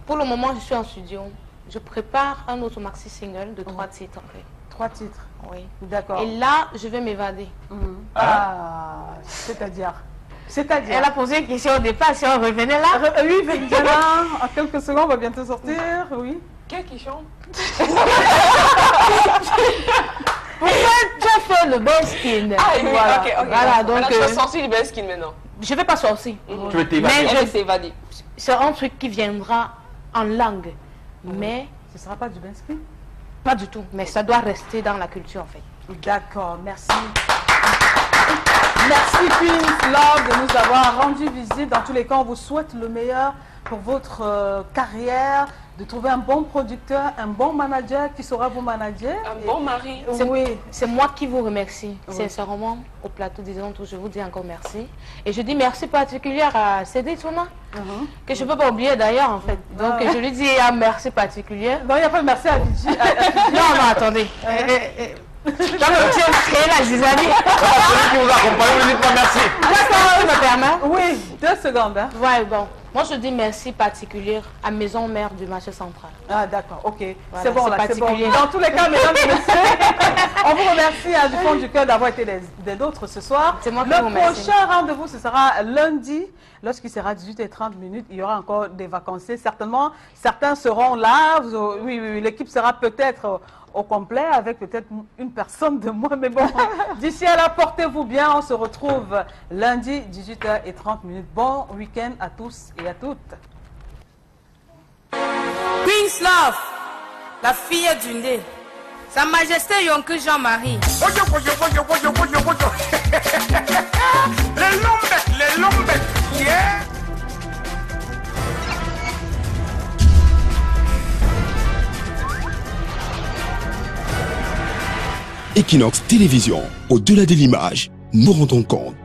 Pour le moment, je suis en studio. Je prépare un autre maxi-single de 3 titres en fait. 3 titres. Oui. D'accord. Et là, je vais m'évader. Ah, c'est-à-dire? Elle a posé une question au départ, si on revenait là. Oui, là, en quelques secondes, on va bientôt sortir, oui. Quel qui chante? Pourquoi tu as fait le bon skin? Ah, oui, Voilà. ok. Voilà, donc, Alors, tu vas sortir du best skin maintenant. Je vais pas sortir. Tu veux t'évader? Mais Elle va s'évader. c'est un truc qui viendra en langue. Mais Ce ne sera pas du Bensky? pas du tout. Mais ça doit rester dans la culture en fait. D'accord, merci. Merci Queen's Love de nous avoir rendu visite. Dans tous les cas, on vous souhaite le meilleur pour votre carrière, de trouver un bon producteur, un bon manager qui saura vous manager. Un bon mari. Oui. C'est moi qui vous remercie. Oui. Sincèrement, au plateau des Antilles, je vous dis encore merci. Et je dis merci particulier à Cédric Touna, que je ne peux pas oublier d'ailleurs en fait. Donc je lui dis un merci particulier. Non, il n'y a pas de merci à Fidji. Non, attendez. Dans le tien, créer la zizanie. Celui qui vous accompagne, vous dites pas merci. D'accord, tu me permets? Oui, 2 secondes. Hein. Ouais, bon. Moi, je dis merci particulier à Maison Mère du marché central. Ah, d'accord, ok. Voilà, c'est bon, c'est là, c'est bon. particulier. Dans tous les cas, mesdames et messieurs, on vous remercie du fond du cœur d'avoir été des nôtres ce soir. C'est moi qui Le vous remercie. prochain rendez-vous, ce sera lundi. Lorsqu'il sera 18h30, il y aura encore des vacanciers. Certainement, certains seront là. Oui, l'équipe sera peut-être au complet avec peut-être une personne de moins. Mais bon, d'ici là, portez-vous bien. On se retrouve lundi, 18h30. Bon week-end à tous et à toutes. Queen's Love, la fille du nez. Sa Majesté Yonke Jean-Marie. Les lombettes, yeah. Equinox Télévision, au-delà de l'image, nous rendons compte.